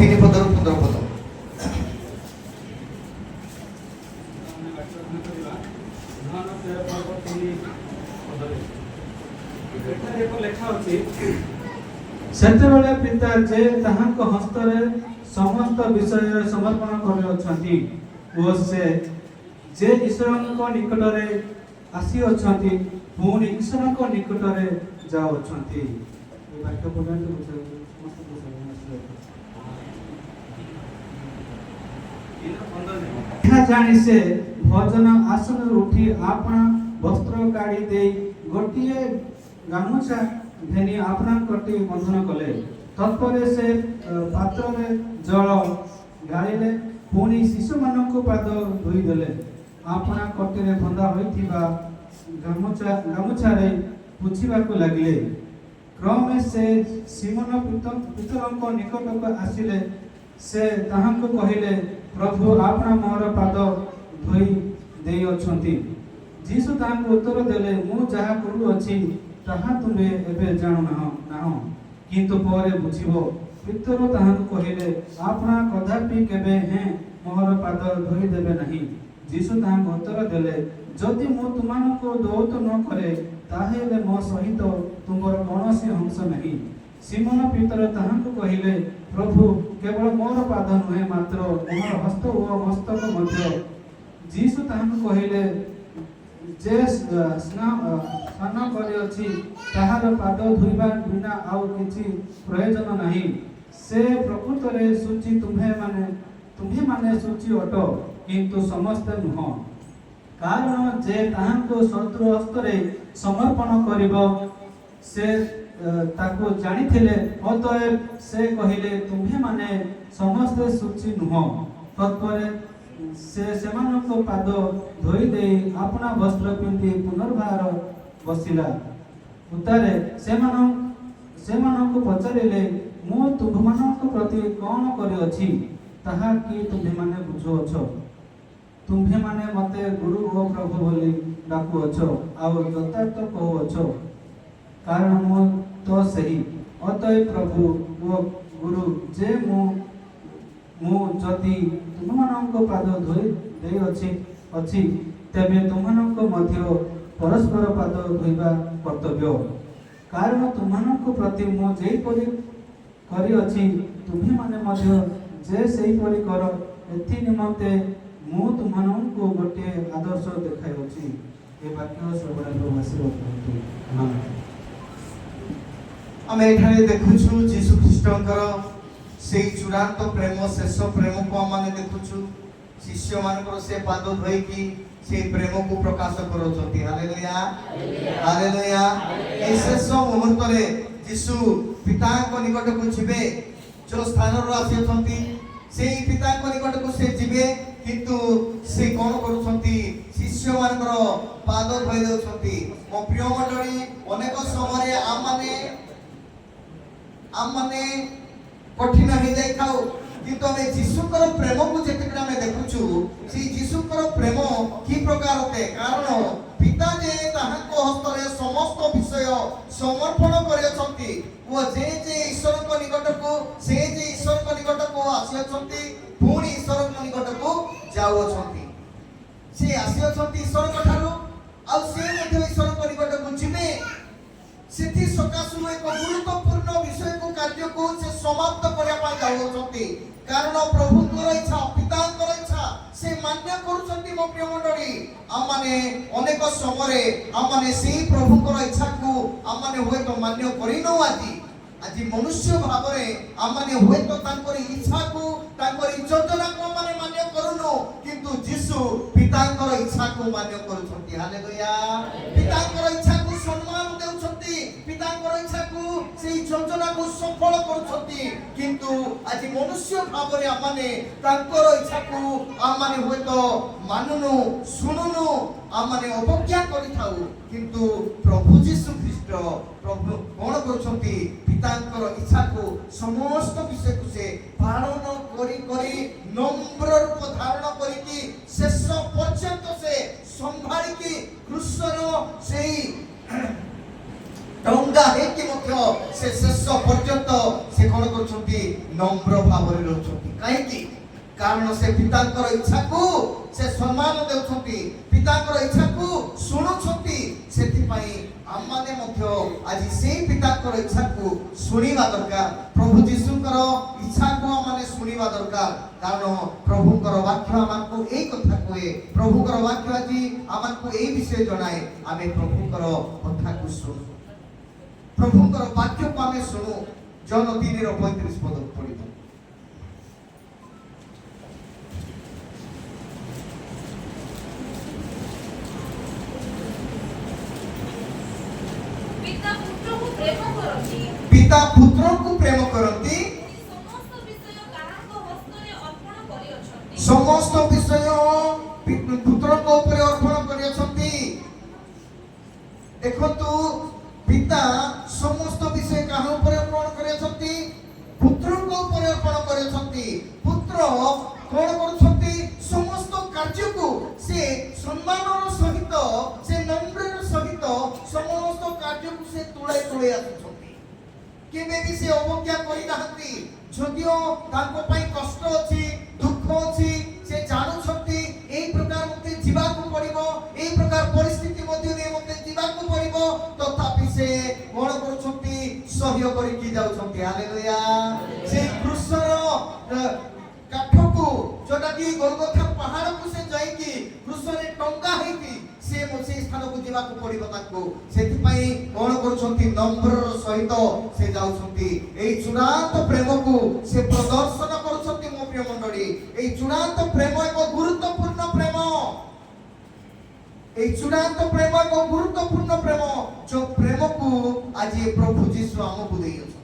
তিনি পদর পদর পদ ସେତେବେଳେ ପିତା ଯେ ତାହାଙ୍କ ହସ୍ତରେ ସମସ୍ତ ବିଷୟ ସମର୍ପଣ କରିଅଛନ୍ତି ଓ ସେ ଯେ ଈଶ୍ୱରଙ୍କ ନିକଟରେ ଆସିଅଛନ୍ତି ପୁଣି ଈଶ୍ୱରଙ୍କ ନିକଟରେ ଯାଉଅଛନ୍ତି। ଏ ବାକ୍ୟ ପର୍ଯ୍ୟନ୍ତ ଏହା ଜାଣି ସେ ଭୋଜନ ଆସନରୁ ଉଠି ଆପଣା ବସ୍ତ୍ର କାଢି ଦେଇ ଗୋଟିଏ ଗାମୁଛା ଘେନି ଆପଣା କଟି ବନ୍ଧନ କଲେ। ତତ୍ପରେ ସେ ପାତ୍ରରେ ଜଳ ଢାଳିଲେ, ପୁଣି ଶିଶୁମାନଙ୍କୁ ପାଦ ଧୋଇଦେଲେ, ଆପଣା କଟିରେ ବନ୍ଧା ହୋଇଥିବା ଗାମୁଛାରେ ପୋଛିବାକୁ ଲାଗିଲେ। କ୍ରମେ ସେ ସିମୋନ ପିତରଙ୍କ ନିକଟକୁ ଆସିଲେ। ସେ ତାହାଙ୍କୁ କହିଲେ, ପ୍ରଭୁ ଆପଣ ମୋର ପାଦ ଧୋଇ ଦେଇଅଛନ୍ତି। ଯୀଶୁ ତାହାଙ୍କୁ ଉତ୍ତର ଦେଲେ, ମୁଁ ଯାହା କରୁଅଛି ତାହା ତୁମେ ଏବେ ଜାଣୁନାହଁ, କିନ୍ତୁ ପରେ ବୁଝିବ। ପିତର ତାହାଙ୍କୁ କହିଲେ, ଆପଣ କଦାପି କେବେ ମୋର ପାଦ ଧୋଇ ଦେବେ ନାହିଁ। ଯୀଶୁ ତାହାଙ୍କୁ ଉତ୍ତର ଦେଲେ, ଯଦି ମୁଁ ତୁମମାନଙ୍କୁ ଦୌତ ନ କରେ ତାହେଲେ ମୋ ସହିତ ତୁମର କୌଣସି ଅଂଶ ନାହିଁ। ସିମୋନ ପିତର ତାହାଙ୍କୁ କହିଲେ, ପ୍ରଭୁ କେବଳ ମୋର ପାଦ ନୁହେଁ, ମାତ୍ର ମୋର ହସ୍ତ ଓ ମସ୍ତକ ମଧ୍ୟ। ଯୀଶୁ ତାହାଙ୍କୁ କହିଲେ, ଯେ ସ୍ନାନ କରିଅଛି ତାହାର ପାଦ ଧୋଇବା ବିନା ଆଉ କିଛି ପ୍ରୟୋଜନ ନାହିଁ। ସେ ପ୍ରକୃତରେ ସୂଚି, ତୁମ୍ଭେମାନେ ସୂଚି ଅଟ, କିନ୍ତୁ ସମସ୍ତେ ନୁହଁ। କାରଣ ଯେ ତାହାଙ୍କୁ ଶତ୍ରୁ ହସ୍ତରେ ସମର୍ପଣ କରିବ ସେ ତାକୁ ଜାଣିଥିଲେ। ଅତଏବ ସେ କହିଲେ, ତୁମ୍ଭେମାନେ ସମସ୍ତେ ସୂଚି ନୁହଁ। ତତ୍ପରେ ସେ ସେମାନଙ୍କ ପାଦ ଧୋଇ ଦେଇ ଆପଣା ବସ୍ତ୍ର ପିନ୍ଧି ପୁନର୍ବାର ବସିଲା। ଉତ୍ତାରେ ସେମାନଙ୍କୁ ପଚାରିଲେ, ମୁଁ ତୁମ୍ଭମାନଙ୍କ ପ୍ରତି କଣ କରିଅଛି, ତାହା କି ତୁମ୍ଭେମାନେ ବୁଝୁଅଛ? ତୁମ୍ଭେମାନେ ମତେ ଗୁରୁ ଓ ପ୍ରଭୁ ବୋଲି ଡାକୁଅଛ, ଆଉ ଯଥାର୍ଥ କହୁଅଛ, କାରଣ ମୁଁ ତ ସେହି। ଅତଏବ ପ୍ରଭୁ ଓ ଗୁରୁ ଯେ ମୁଁ ଯଦି ତୁମମାନଙ୍କ ପାଦ ଧୋଇ ଦେଇଅଛି, ତେବେ ତୁମମାନଙ୍କ ମଧ୍ୟ ପରସ୍ପର ପାଦ ଧୋଇବା କର୍ତ୍ତବ୍ୟ। କାରଣ ତୁମମାନଙ୍କ ପ୍ରତି ମୁଁ ଯେପରି କରିଅଛି, ତୁମ୍ଭେମାନେ ମଧ୍ୟ ଯେ ସେହିପରି କର, ଏଥି ନିମନ୍ତେ ମୁଁ ତୁମମାନଙ୍କୁ ଗୋଟିଏ ଆଦର୍ଶ ଦେଖାଇଅଛି। ଏ ବାକ୍ୟ ସବୁବେଳେ ଆଶୀର୍ବାଦ କରନ୍ତୁ। ଆମେ ଏଠାରେ ଦେଖୁଛୁ ଯୀଶୁ ଖ୍ରୀଷ୍ଟଙ୍କର ସେଇ ଚୂଡ଼ାନ୍ତ ପ୍ରେମ, ଶେଷ ପ୍ରେମକୁ ଆମେ ଦେଖୁଛୁ। ଶିଷ୍ୟମାନଙ୍କର ସେ ପାଦ ଧୋଇକି ସେଇ ପ୍ରେମକୁ ପ୍ରକାଶ କରୁଛନ୍ତି। Hallelujah, hallelujah. এই ଶେଷ ମୁହୂର୍ତ୍ତରେ ଯୀଶୁ ପିତାଙ୍କ ନିକଟକୁ ଯିବେ। ଯେଉଁ ସ୍ଥାନରୁ ଆସିଛନ୍ତି ସେଇ ପିତାଙ୍କ ନିକଟକୁ ସେ ଯିବେ, କିନ୍ତୁ ସେ କଣ କରୁଛନ୍ତି? ଶିଷ୍ୟମାନଙ୍କର ପାଦ ଧୋଇ ଦେଉଛନ୍ତି। ମୋ ପ୍ରିୟ ମଣ୍ଡଳୀ, ଅନେକ ସମୟରେ ଆମମାନେ କଠିନ ହେଇଯାଇଥାଉ, କିନ୍ତୁ ଆମେ ଯୀଶୁଙ୍କର ପ୍ରେମକୁ ଯେତେବେଳେ ଆମେ ଦେଖୁଛୁ, ସେଇ ଯୀଶୁଙ୍କର ପ୍ରେମ କି ପ୍ରକାର ଅଟେ? କାରଣ ପିତା ଯେ ତାହାଙ୍କ ହସ୍ତରେ ସମସ୍ତ ବିଷୟ ସମର୍ପଣ କରିଅଛନ୍ତି ଓ ଯେ ଈଶ୍ୱରଙ୍କ ନିକଟକୁ ଆସିଅଛନ୍ତି, ପୁଣି ଈଶ୍ୱରଙ୍କ ନିକଟକୁ ଯାଉଅଛନ୍ତି। ସେ ଆସିଅଛନ୍ତି ଈଶ୍ୱରଙ୍କ ଠାରୁ, ଆଉ ସେ ମଧ୍ୟ ଈଶ୍ୱରଙ୍କ ନିକଟକୁ ଯିବେ। ସେଥି ସକାଶୁ ଏକ ଗୁରୁତ୍ୱପୂର୍ଣ୍ଣ ବିଷୟକୁ, କାର୍ଯ୍ୟକୁ ସେ ସମାପ୍ତ କରିବା ପାଇଁ ଯାଉଅଛନ୍ତି। କାରଣ ପ୍ରଭୁଙ୍କର ଇଚ୍ଛା, ପିତାଙ୍କର ଇଚ୍ଛା ସେ ମାନ୍ୟ କରୁଛନ୍ତି। ମୋ ପ୍ରିୟ ମଣ୍ଡଳୀ, ଆମମାନେ ଅନେକ ସମୟରେ ସେଇ ପ୍ରଭୁଙ୍କର ଇଚ୍ଛାକୁ ହୁଏତ ମାନ୍ୟ କରିନୁ। ଆଜି ମନୁଷ୍ୟ ଭାବରେ ଆମମାନେ ହୁଏତ ତାଙ୍କର ଇଚ୍ଛାକୁ, ତାଙ୍କର ଯୋଜନାକୁ ମାନ୍ୟ କରୁନୁ, କିନ୍ତୁ ଯୀଶୁ ପିତାଙ୍କର ଇଚ୍ଛାକୁ ମାନ୍ୟ କରୁଛନ୍ତି। ହାଲେଲୁୟା। ପିତାଙ୍କର ଇଚ୍ଛାକୁ ସମ୍ମାନ ଦେଉଛନ୍ତି, ପିତାଙ୍କର ଇଚ୍ଛାକୁ, ସେଇ ଯୋଜନାକୁ ସଫଳ କରୁଛନ୍ତି। କିନ୍ତୁ ଆଜି ମନୁଷ୍ୟ ଭାବରେ ତାଙ୍କର ଇଚ୍ଛାକୁ ହୁଏତ ମାନୁନୁ, ଶୁଣୁନୁ, ଅବଜ୍ଞା କରିଥାଉ। କିନ୍ତୁ ପ୍ରଭୁ ଯୀଶୁ ଖ୍ରୀଷ୍ଟ ପ୍ରଭୁ କଣ କରୁଛନ୍ତି? ପିତାଙ୍କର ଇଚ୍ଛାକୁ, ସମସ୍ତ ବିଷୟକୁ ସେ ପାଳନ କରି ନମ୍ର ରୂପ ଧାରଣ କରିକି ଶେଷ ପର୍ଯ୍ୟନ୍ତ ସେ ସମ୍ଭାଳିକି କୃଷ୍ଣର ସେଇ ଡଙ୍ଗା ହେଇକି ମଧ୍ୟ ସେ ଶେଷ ପର୍ଯ୍ୟନ୍ତ ସେ କଣ କରୁଛନ୍ତି? ନମ୍ର ଭାବରେ ରହୁଛନ୍ତି। କାହିଁକି? କାରଣ ସେ ପିତାଙ୍କର ଇଚ୍ଛାକୁ ସେ ସମ୍ମାନ ଦେଉଛନ୍ତି, ପିତାଙ୍କର ଇଚ୍ଛାକୁ ଶୁଣୁଛନ୍ତି। ସେଥିପାଇଁ ଆମମାନେ ମଧ୍ୟ ଆଜି ସେଇ ପିତାଙ୍କର ଇଚ୍ଛାକୁ ଶୁଣିବା ଦରକାର। ପ୍ରଭୁ ଯୀଶୁଙ୍କର ଇଚ୍ଛାକୁ ଆମମାନେ ଶୁଣିବା ଦରକାର। କାରଣ ପ୍ରଭୁଙ୍କର ବାକ୍ୟ ଆମକୁ ଏଇ କଥା କୁହେ, ପ୍ରଭୁଙ୍କର ବାକ୍ୟ ଆଜି ଆମକୁ ଏଇ ବିଷୟ ଜଣାଏ। ଆମେ ପ୍ରଭୁଙ୍କର କଥାକୁ ଶୁଣୁ, ପ୍ରଭୁଙ୍କର ବାକ୍ୟକୁ ଆମେ ଶୁଣୁ। ଜନ 3:35 ପଦ ପଢିବ। ପିତା ପୁତ୍ରକୁ ପ୍ରେମ କରନ୍ତି, ପିତା ପୁତ୍ରକୁ ପ୍ରେମ କରନ୍ତି, ସମସ୍ତ ବିଷୟ କାହାଙ୍କ ହସ୍ତରେ ଅର୍ପଣ କରିଅଛନ୍ତି। ସମସ୍ତ ବିଷୟ ପୁତ୍ରଙ୍କ ଉପରେ ଅର୍ପଣ କରିଅଛନ୍ତି। ଦେଖନ୍ତୁ, ପିତା ସମସ୍ତ ବିଷୟ କାହା ଉପରେ ଅର୍ପଣ କରିଅଛନ୍ତି? ପୁତ୍ରଙ୍କ ଉପରେ ଅର୍ପଣ କରିଅଛନ୍ତି। ପୁତ୍ର କଣ କରୁଛନ୍ତି? ସମସ୍ତ କାର୍ଯ୍ୟକୁ ସେ ସମ୍ମାନର ସହିତ, ସେ ନମ୍ରର ସହିତ ସମସ୍ତ କାର୍ଯ୍ୟକୁ ସେ ତୁଳାଇ ତୁଳାଇ ଆସୁଛନ୍ତି। କେବେ ବି ସେ ଅବଜ୍ଞା କରିନାହାନ୍ତି। ଯଦିଓ ତାଙ୍କ ପାଇଁ କଷ୍ଟ ଅଛି, ଦୁଃଖ ଅଛି, ସେ ଜାଣୁଛନ୍ତି ଏଇ ପ୍ରକାର ମତେ ଯିବାକୁ ପଡିବ, ଏଇ ପ୍ରକାର ପରିସ୍ଥିତି ମଧ୍ୟରେ ମତେ ଯିବାକୁ ପଡିବ, ତଥାପି ସେ କଣ କରୁଛନ୍ତି? ସହ୍ୟ କରିକି ଯାଉଛନ୍ତି। ହାଲେଲୁୟା। ସେ କ୍ରୁଶର କାଠକୁ, ଯୋଉଟା କି ଗୋଲଗୋଥା ପାହାଡକୁ ସେ ଯାଇକି କ୍ରୁଶରେ ଟଙ୍ଗା ହେଇକି ସେ ସେଇ ସ୍ଥାନକୁ ଯିବାକୁ ପଡିବ ତାଙ୍କୁ। ସେଥିପାଇଁ କଣ କରୁଛନ୍ତି? ନମ୍ରର ସହିତ ସେ ଯାଉଛନ୍ତି। ଏଇ ଚୂଡାନ୍ତ ପ୍ରେମକୁ ସେ ପ୍ରଦର୍ଶନ କରୁଛନ୍ତି। ମୋ ପ୍ରିୟ ମଣ୍ଡଳୀ, ଏଇ ଚୂଡାନ୍ତ ପ୍ରେମ ଏକ ଗୁରୁତ୍ୱପୂର୍ଣ୍ଣ ପ୍ରେମ। এই চূড়ান্ত প্রেম এক গুরুত্বপূর্ণ প্রেম, যে প্রেমকু আজি প্রভু যীশু আমকু দেইছন্তি,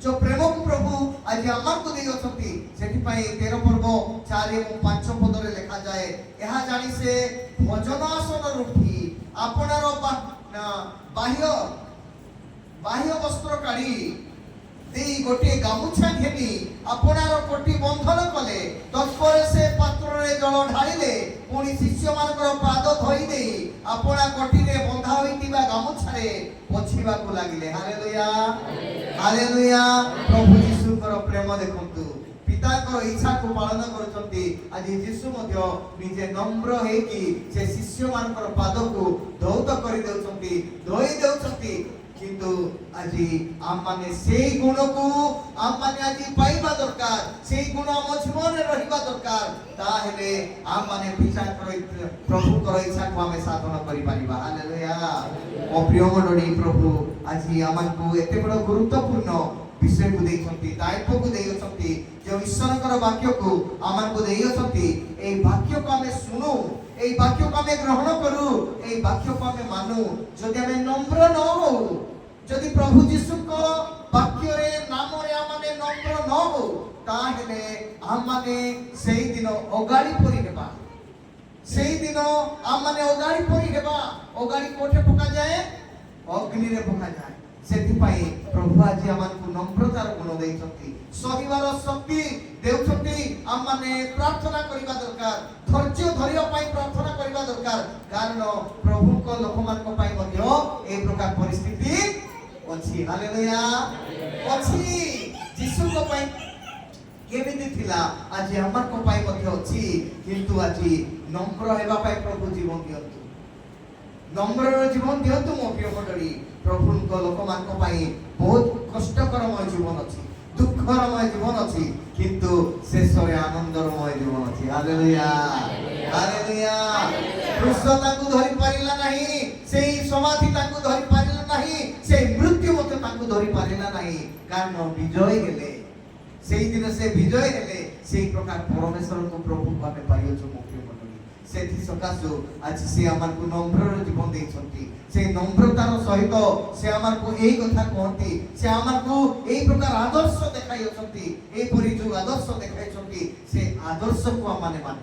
যে প্রেমকু প্রভু আজি আমাকু দেইছন্তি। সেটিপাই 13 পর্ব 4 এবং 5 পদরে লেখা যায়, এহা জানি সে ভজন আসন উঠি আপনার বাহ্য বস্ত্র কাঢ়ি দেই গোটে গামুছা ঘেনি আপনার কোটি বন্ধন কলে, তৎপরে সে পাত্রে জল ঢালিলে, পুনি শিষ্যমানଙ୍କର ପାଦ ଧୋଇ ଦେଇ ଆପଣା କୋଟିରେ ବନ୍ଧା ହୋଇଥିବା ଗାମୁଛାରେ ପୋଛିବାକୁ ଲାଗିଲେ। Hallelujah, hallelujah. ପ୍ରଭୁ ଯୀଶୁଙ୍କର ପ୍ରେମ ଦେଖନ୍ତୁ, ପିତାଙ୍କର ଇଚ୍ଛାକୁ ପାଳନ କରୁଛନ୍ତି। ଆଜି ଯୀଶୁ ମଧ୍ୟ ନିଜେ ନମ୍ର ହେଇକି ସେ ଶିଷ୍ୟମାନଙ୍କର ପାଦକୁ ଧୌତ କରି ଦେଉଛନ୍ତି, ଧୋଇ ଦେଉଛନ୍ତି। কিন্তু আজি আমମାନେ ସେଇ ଗୁଣକୁ ଆମମାନେ ଆଜି ପାଇବା ଦରକାର, ସେଇ ଗୁଣ ଆମ ଜୀବନରେ ରହିବା ଦରକାର। ତାହେଲେ ଆମମାନେ ପିତାଙ୍କର ପ୍ରଭୁଙ୍କର ଇଚ୍ଛାକୁ ଆମେ ସାଧନ କରିପାରିବା। ହାଲେଲୁୟା। ମୋ ପ୍ରିୟ ମଣ୍ଡଳୀ, ପ୍ରଭୁ ଆଜି ଆମକୁ ଏତେ ବଡ଼ ଗୁରୁତ୍ୱପୂର୍ଣ୍ଣ ବିଷୟକୁ ଦେଇଛନ୍ତି, ଦାୟିତ୍ୱକୁ ଦେଇଅଛନ୍ତି, ଯେଉଁ ଈଶ୍ୱରଙ୍କର ବାକ୍ୟକୁ ଆମକୁ ଦେଇଅଛନ୍ତି। এই ବାକ୍ୟକୁ ଆମେ ଶୁଣୁ, এই ବାକ୍ୟକୁ ଆମେ ଗ୍ରହଣ କରୁ, এই ବାକ୍ୟକୁ ଆମେ ମାନୁ। ଯଦି ଆମେ ନମ୍ର ନ ହଉ, ଯଦି ପ୍ରଭୁ ଯୀଶୁଙ୍କ ବାକ୍ୟରେ ନାମରେ ଆମମାନେ ନମ୍ର ନ ହଉ, ତାହେଲେ ଆମମାନେ ସେଇ ଦିନ ଅଗାଳି ପରି ହେବା। ସେଇ ଦିନ ଆମମାନେ ଅଗାଳି ପରି ହେବା। ଅଗାଳି କୋଠେ ପକାଯାଏ? ଅଗ୍ନିରେ ପକାଯାଏ। ସେଥିପାଇଁ ପ୍ରଭୁ ଆଜି ଆମକୁ ନମ୍ରତାର ଗୁଣ ଦେଇଛନ୍ତି, ସହିବାର ଶକ୍ତି ଦେଉଛନ୍ତି। ଆମମାନେ ପ୍ରାର୍ଥନା କରିବା ଦରକାର, ଧୈର୍ଯ୍ୟ ଧରିବା ପାଇଁ ପ୍ରାର୍ଥନା କରିବା ଦରକାର। କାରଣ ପ୍ରଭୁଙ୍କ ଲୋକମାନଙ୍କ ପାଇଁ ମଧ୍ୟ এই ପ୍ରକାର ପରିସ୍ଥିତି ଅଛି। ହାଲେଲୁୟା, ଅଛି। ଯୀଶୁଙ୍କ ପାଇଁ କେମିତି ଥିଲା, ଆଜି ଆମଙ୍କ ପାଇଁ ମଧ୍ୟ ଅଛି। କିନ୍ତୁ ଆଜି ନମ୍ର ହେବା ପାଇଁ ପ୍ରଭୁ ଜୀବନ ଦିଅନ୍ତୁ, ନମ୍ରର ଜୀବନ ଦିଅନ୍ତୁ। ମୋ ପ୍ରିୟ ମଣ୍ଡଳୀ, ପ୍ରଭୁଙ୍କ ଲୋକମାନଙ୍କ ପାଇଁ ବହୁତ କଷ୍ଟକରମୟ ଜୀବନ ଅଛି, ଦୁଃଖରମୟ ଜୀବନ ଅଛି, କିନ୍ତୁ ଶେଷରେ ଆନନ୍ଦମୟ ଜୀବନ ଅଛି। Hallelujah, hallelujah. କ୍ରୁଶ ତାଙ୍କୁ ଧରି ପାରିଲା ନାହିଁ, ସେଇ ସମାଧି ତାଙ୍କୁ ଧରି ପାରିଲା ନାହିଁ, ସେଇ ମୃତ୍ୟୁ ମଧ୍ୟ ତାଙ୍କୁ ଧରି ପାରିଲା ନାହିଁ। କାରଣ ବିଜୟ ହେଲେ, ସେଇ ଦିନ ସେ ବିଜୟ ହେଲେ। ସେଇ ପ୍ରକାର ପରମେଶ୍ୱରଙ୍କୁ ପ୍ରଭୁଙ୍କୁ ଆମେ ପାଇଅଛୁ। ମୋ ପ୍ରିୟ ମଣ୍ଡଳୀ, ସେଥି ସକାଶୁ ଆଜି ସେ ଆମକୁ ନମ୍ରର ଜୀବନ ଦେଇଛନ୍ତି। ସେ ନମ୍ରତାର ସହିତ ସେ ଆମକୁ ଏଇ କଥା କହନ୍ତି, ସେ ଆମକୁ ଏଇ ପ୍ରକାର ଆଦର୍ଶ ଦେଖାଇଅଛନ୍ତି। ଏହିପରି ଯୋଉ ଆଦର୍ଶ ଦେଖାଇଛନ୍ତି, ସେ ଆଦର୍ଶକୁ ଆମମାନେ ମାନୁ,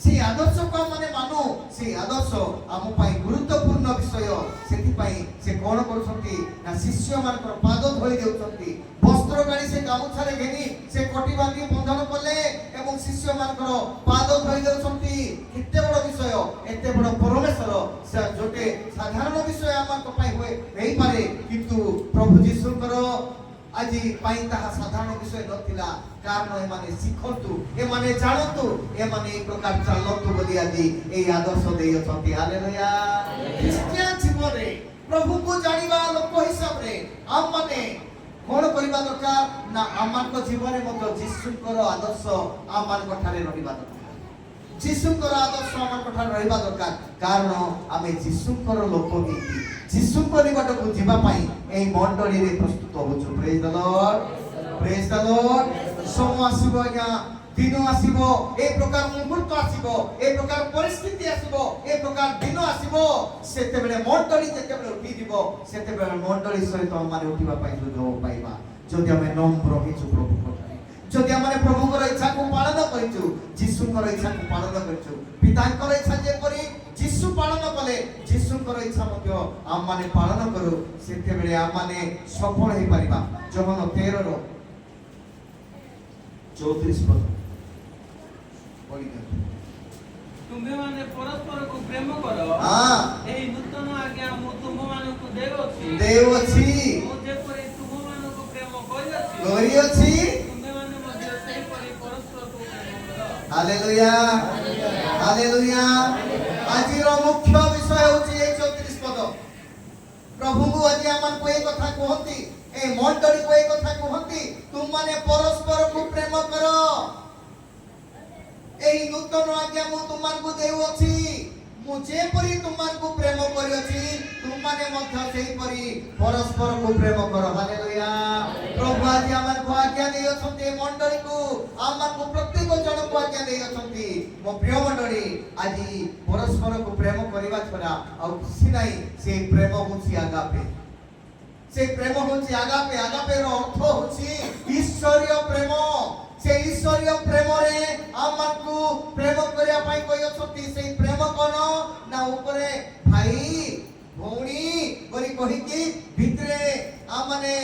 ସେ ଆଦର୍ଶକୁ ଆମମାନେ ମାନୁ। ସେ ଆଦର୍ଶ ଆମ ପାଇଁ ଗୁରୁତ୍ୱପୂର୍ଣ୍ଣ ବିଷୟ। ସେଥିପାଇଁ ସେ କଣ କରୁଛନ୍ତି ନା ଶିଷ୍ୟମାନଙ୍କର ପାଦ ଧୋଇ ଦେଉଛନ୍ତି, ବସ୍ତ୍ର କାଢି ସେ ଗାମୁଛାରେ ଘେନି ସେ କୋଟି ବାନ୍ଧି ବନ୍ଧନ କଲେ ଏବଂ ଶିଷ୍ୟମାନଙ୍କର ପାଦ ଧୋଇ ଦେଉଛନ୍ତି। କେତେ ବଡ଼ ବିଷୟ, ଏତେ ବଡ଼ ପରମେଶ୍ୱର। ସେ ଗୋଟେ ସାଧାରଣ ବିଷୟ ଆମ ପାଇଁ ହେଇପାରେ, କିନ୍ତୁ ପ୍ରଭୁ ଯୀଶୁଙ୍କର ଆଜି ଆଜି ପାଇଁ ତାହା ସାଧାରଣ ବିଷୟ ନଥିଲା କାରଣ ଏମାନେ ଶିଖନ୍ତୁ ଏମାନେ ଜାଣନ୍ତୁ ଏମାନେ এই ପ୍ରକାର ଚାଲନ୍ତୁ ବୋଲି ଆଜି এই ଆଦର୍ଶ ଦେଇଅଛନ୍ତି ହାଲେଲୁୟା ଖ୍ରୀଷ୍ଟିଆନ ଜୀବନରେ ପ୍ରଭୁଙ୍କୁ ଜାଣିବା ଲୋକ ହିସାବରେ ଆମମାନେ କଣ କରିବା ଦରକାର ନା ଆମମାନଙ୍କ ଜୀବନରେ ମଧ୍ୟ ଯୀଶୁଙ୍କର ଆଦର୍ଶ ଆମମାନଙ୍କ ଠାରେ ରହିବା ଦରକାର ଯୀଶୁଙ୍କର ଆଦର୍ଶ ଆମମାନଙ୍କ ଠାରେ ରହିବା ଦରକାର କାରଣ ଆମେ ଯୀଶୁଙ୍କର ଲୋକ ହେଇକି ଯୀଶୁଙ୍କ ନିକଟକୁ ଯିବା ପାଇଁ ଏହି ମଣ୍ଡଳୀରେ ପ୍ରସ୍ତୁତ ହେଉଛୁ ପ୍ରେଜ୍ ଦ ଲର୍ଡ ପ୍ରେଜ୍ ଦ ଲର୍ଡ ସମୟ ଆସିବ ଆଜ୍ଞା ଦିନ ଆସିବ ଏ ପ୍ରକାର ମୁହୂର୍ତ୍ତ ଆସିବ ଏ ପ୍ରକାର ପରିସ୍ଥିତି ଆସିବ ଏ ପ୍ରକାର ଦିନ ଆସିବ ସେତେବେଳେ ମଣ୍ଡଳୀ ଯେତେବେଳେ ଉଠିଯିବ ସେତେବେଳେ ମଣ୍ଡଳୀ ସହିତ ଆମମାନେ ଉଠିବା ପାଇଁ ସୁଯୋଗ ପାଇବା ଯଦି ଆମେ ନମ୍ର ହେଇଛୁ ପ୍ରଭୁଙ୍କ ଠାରେ ଯଦି ଆମେ ପ୍ରଭୁଙ୍କର ଇଚ୍ଛାକୁ ପାଳନ କରିଛୁ ଯୀଶୁଙ୍କର ଇଚ୍ଛାକୁ ପାଳନ କରିଛୁ ପିତାଙ୍କର ଇଚ୍ଛା ଯେପରି ଯୀଶୁ ପାଳନ କଲେ ଯୀଶୁଙ୍କର ଇଚ୍ଛା ମଧ୍ୟ ଆମମାନେ ପାଳନ କରୁ ସେତେବେଳେ ଆମମାନେ ସଫଳ ହେଇପାରିବା ଯୋହନ 13:34 ପଦ ତୁମ୍ଭେମାନେ ପରସ୍ପରକୁ ପ୍ରେମ କର ଏହି ନୂତନ ଆଜ୍ଞା ମୁଁ ତୁମ୍ଭମାନଙ୍କୁ ଦେଉଅଛି ମୁଁ ଯେପରି ତୁମ୍ଭମାନଙ୍କୁ ପ୍ରେମ କରିଅଛି ତୁମ୍ଭେମାନେ ମଧ୍ୟ ସେହିପରି ପରସ୍ପରକୁ ପ୍ରେମ କର ହାଲେଲୁୟା ହାଲେଲୁୟା ଆଜିର ମୁଖ୍ୟ ବିଷୟ ହେଉଛି এই 34 ପଦ ପ୍ରଭୁଙ୍କୁ ଆଜି ଆମମାନଙ୍କୁ এই କଥା କୁହନ୍ତି এই ମଣ୍ଡଳୀକୁ এই କଥା କୁହନ୍ତି ତୁମମାନେ ପରସ୍ପରକୁ ପ୍ରେମ କର এই নূতন আজ্ঞা ମୁଁ ତୁମମାନଙ୍କୁ ଦେଉଅଛି ମୁଁ ଯେପରି ତୁମମାନଙ୍କୁ ପ୍ରେମ କରିଅଛି ତୁମମାନେ ମଧ୍ୟ ସେହିପରି ପରସ୍ପରକୁ ପ୍ରେମ କର ହାଲେଲୁୟା ପ୍ରଭୁ ଆଜି ଆମମାନଙ୍କୁ ଆଜ୍ଞା ଦେଇଅଛନ୍ତି ମଣ୍ଡଳୀକୁ ଆମମାନଙ୍କୁ ପ୍ରତ୍ୟେକ ଜଣକୁ ଆଜ୍ଞା ଦେଇଅଛନ୍ତି ମୋ ପ୍ରିୟ ମଣ୍ଡଳୀ ଆଜି ପରସ୍ପରକୁ ପ୍ରେମ କରିବା ଛଡ଼ା ଆଉ କିଛି ନାହିଁ ସେଇ ପ୍ରେମ ହେଉଛି ଆଗାପେ সেই প্রেম হচ্ছে আগাপে আগাপের অর্থ হচ্ছে ঈশ্বরীয় প্রেম সেই ঈশ্বরীয় প্রেমরে আমাকে প্রেম করিয়া পাই কইছতি সেই প্রেম কোন না উপরে ভাই ভৌণী বলি কহিকি ভিতরে আমনে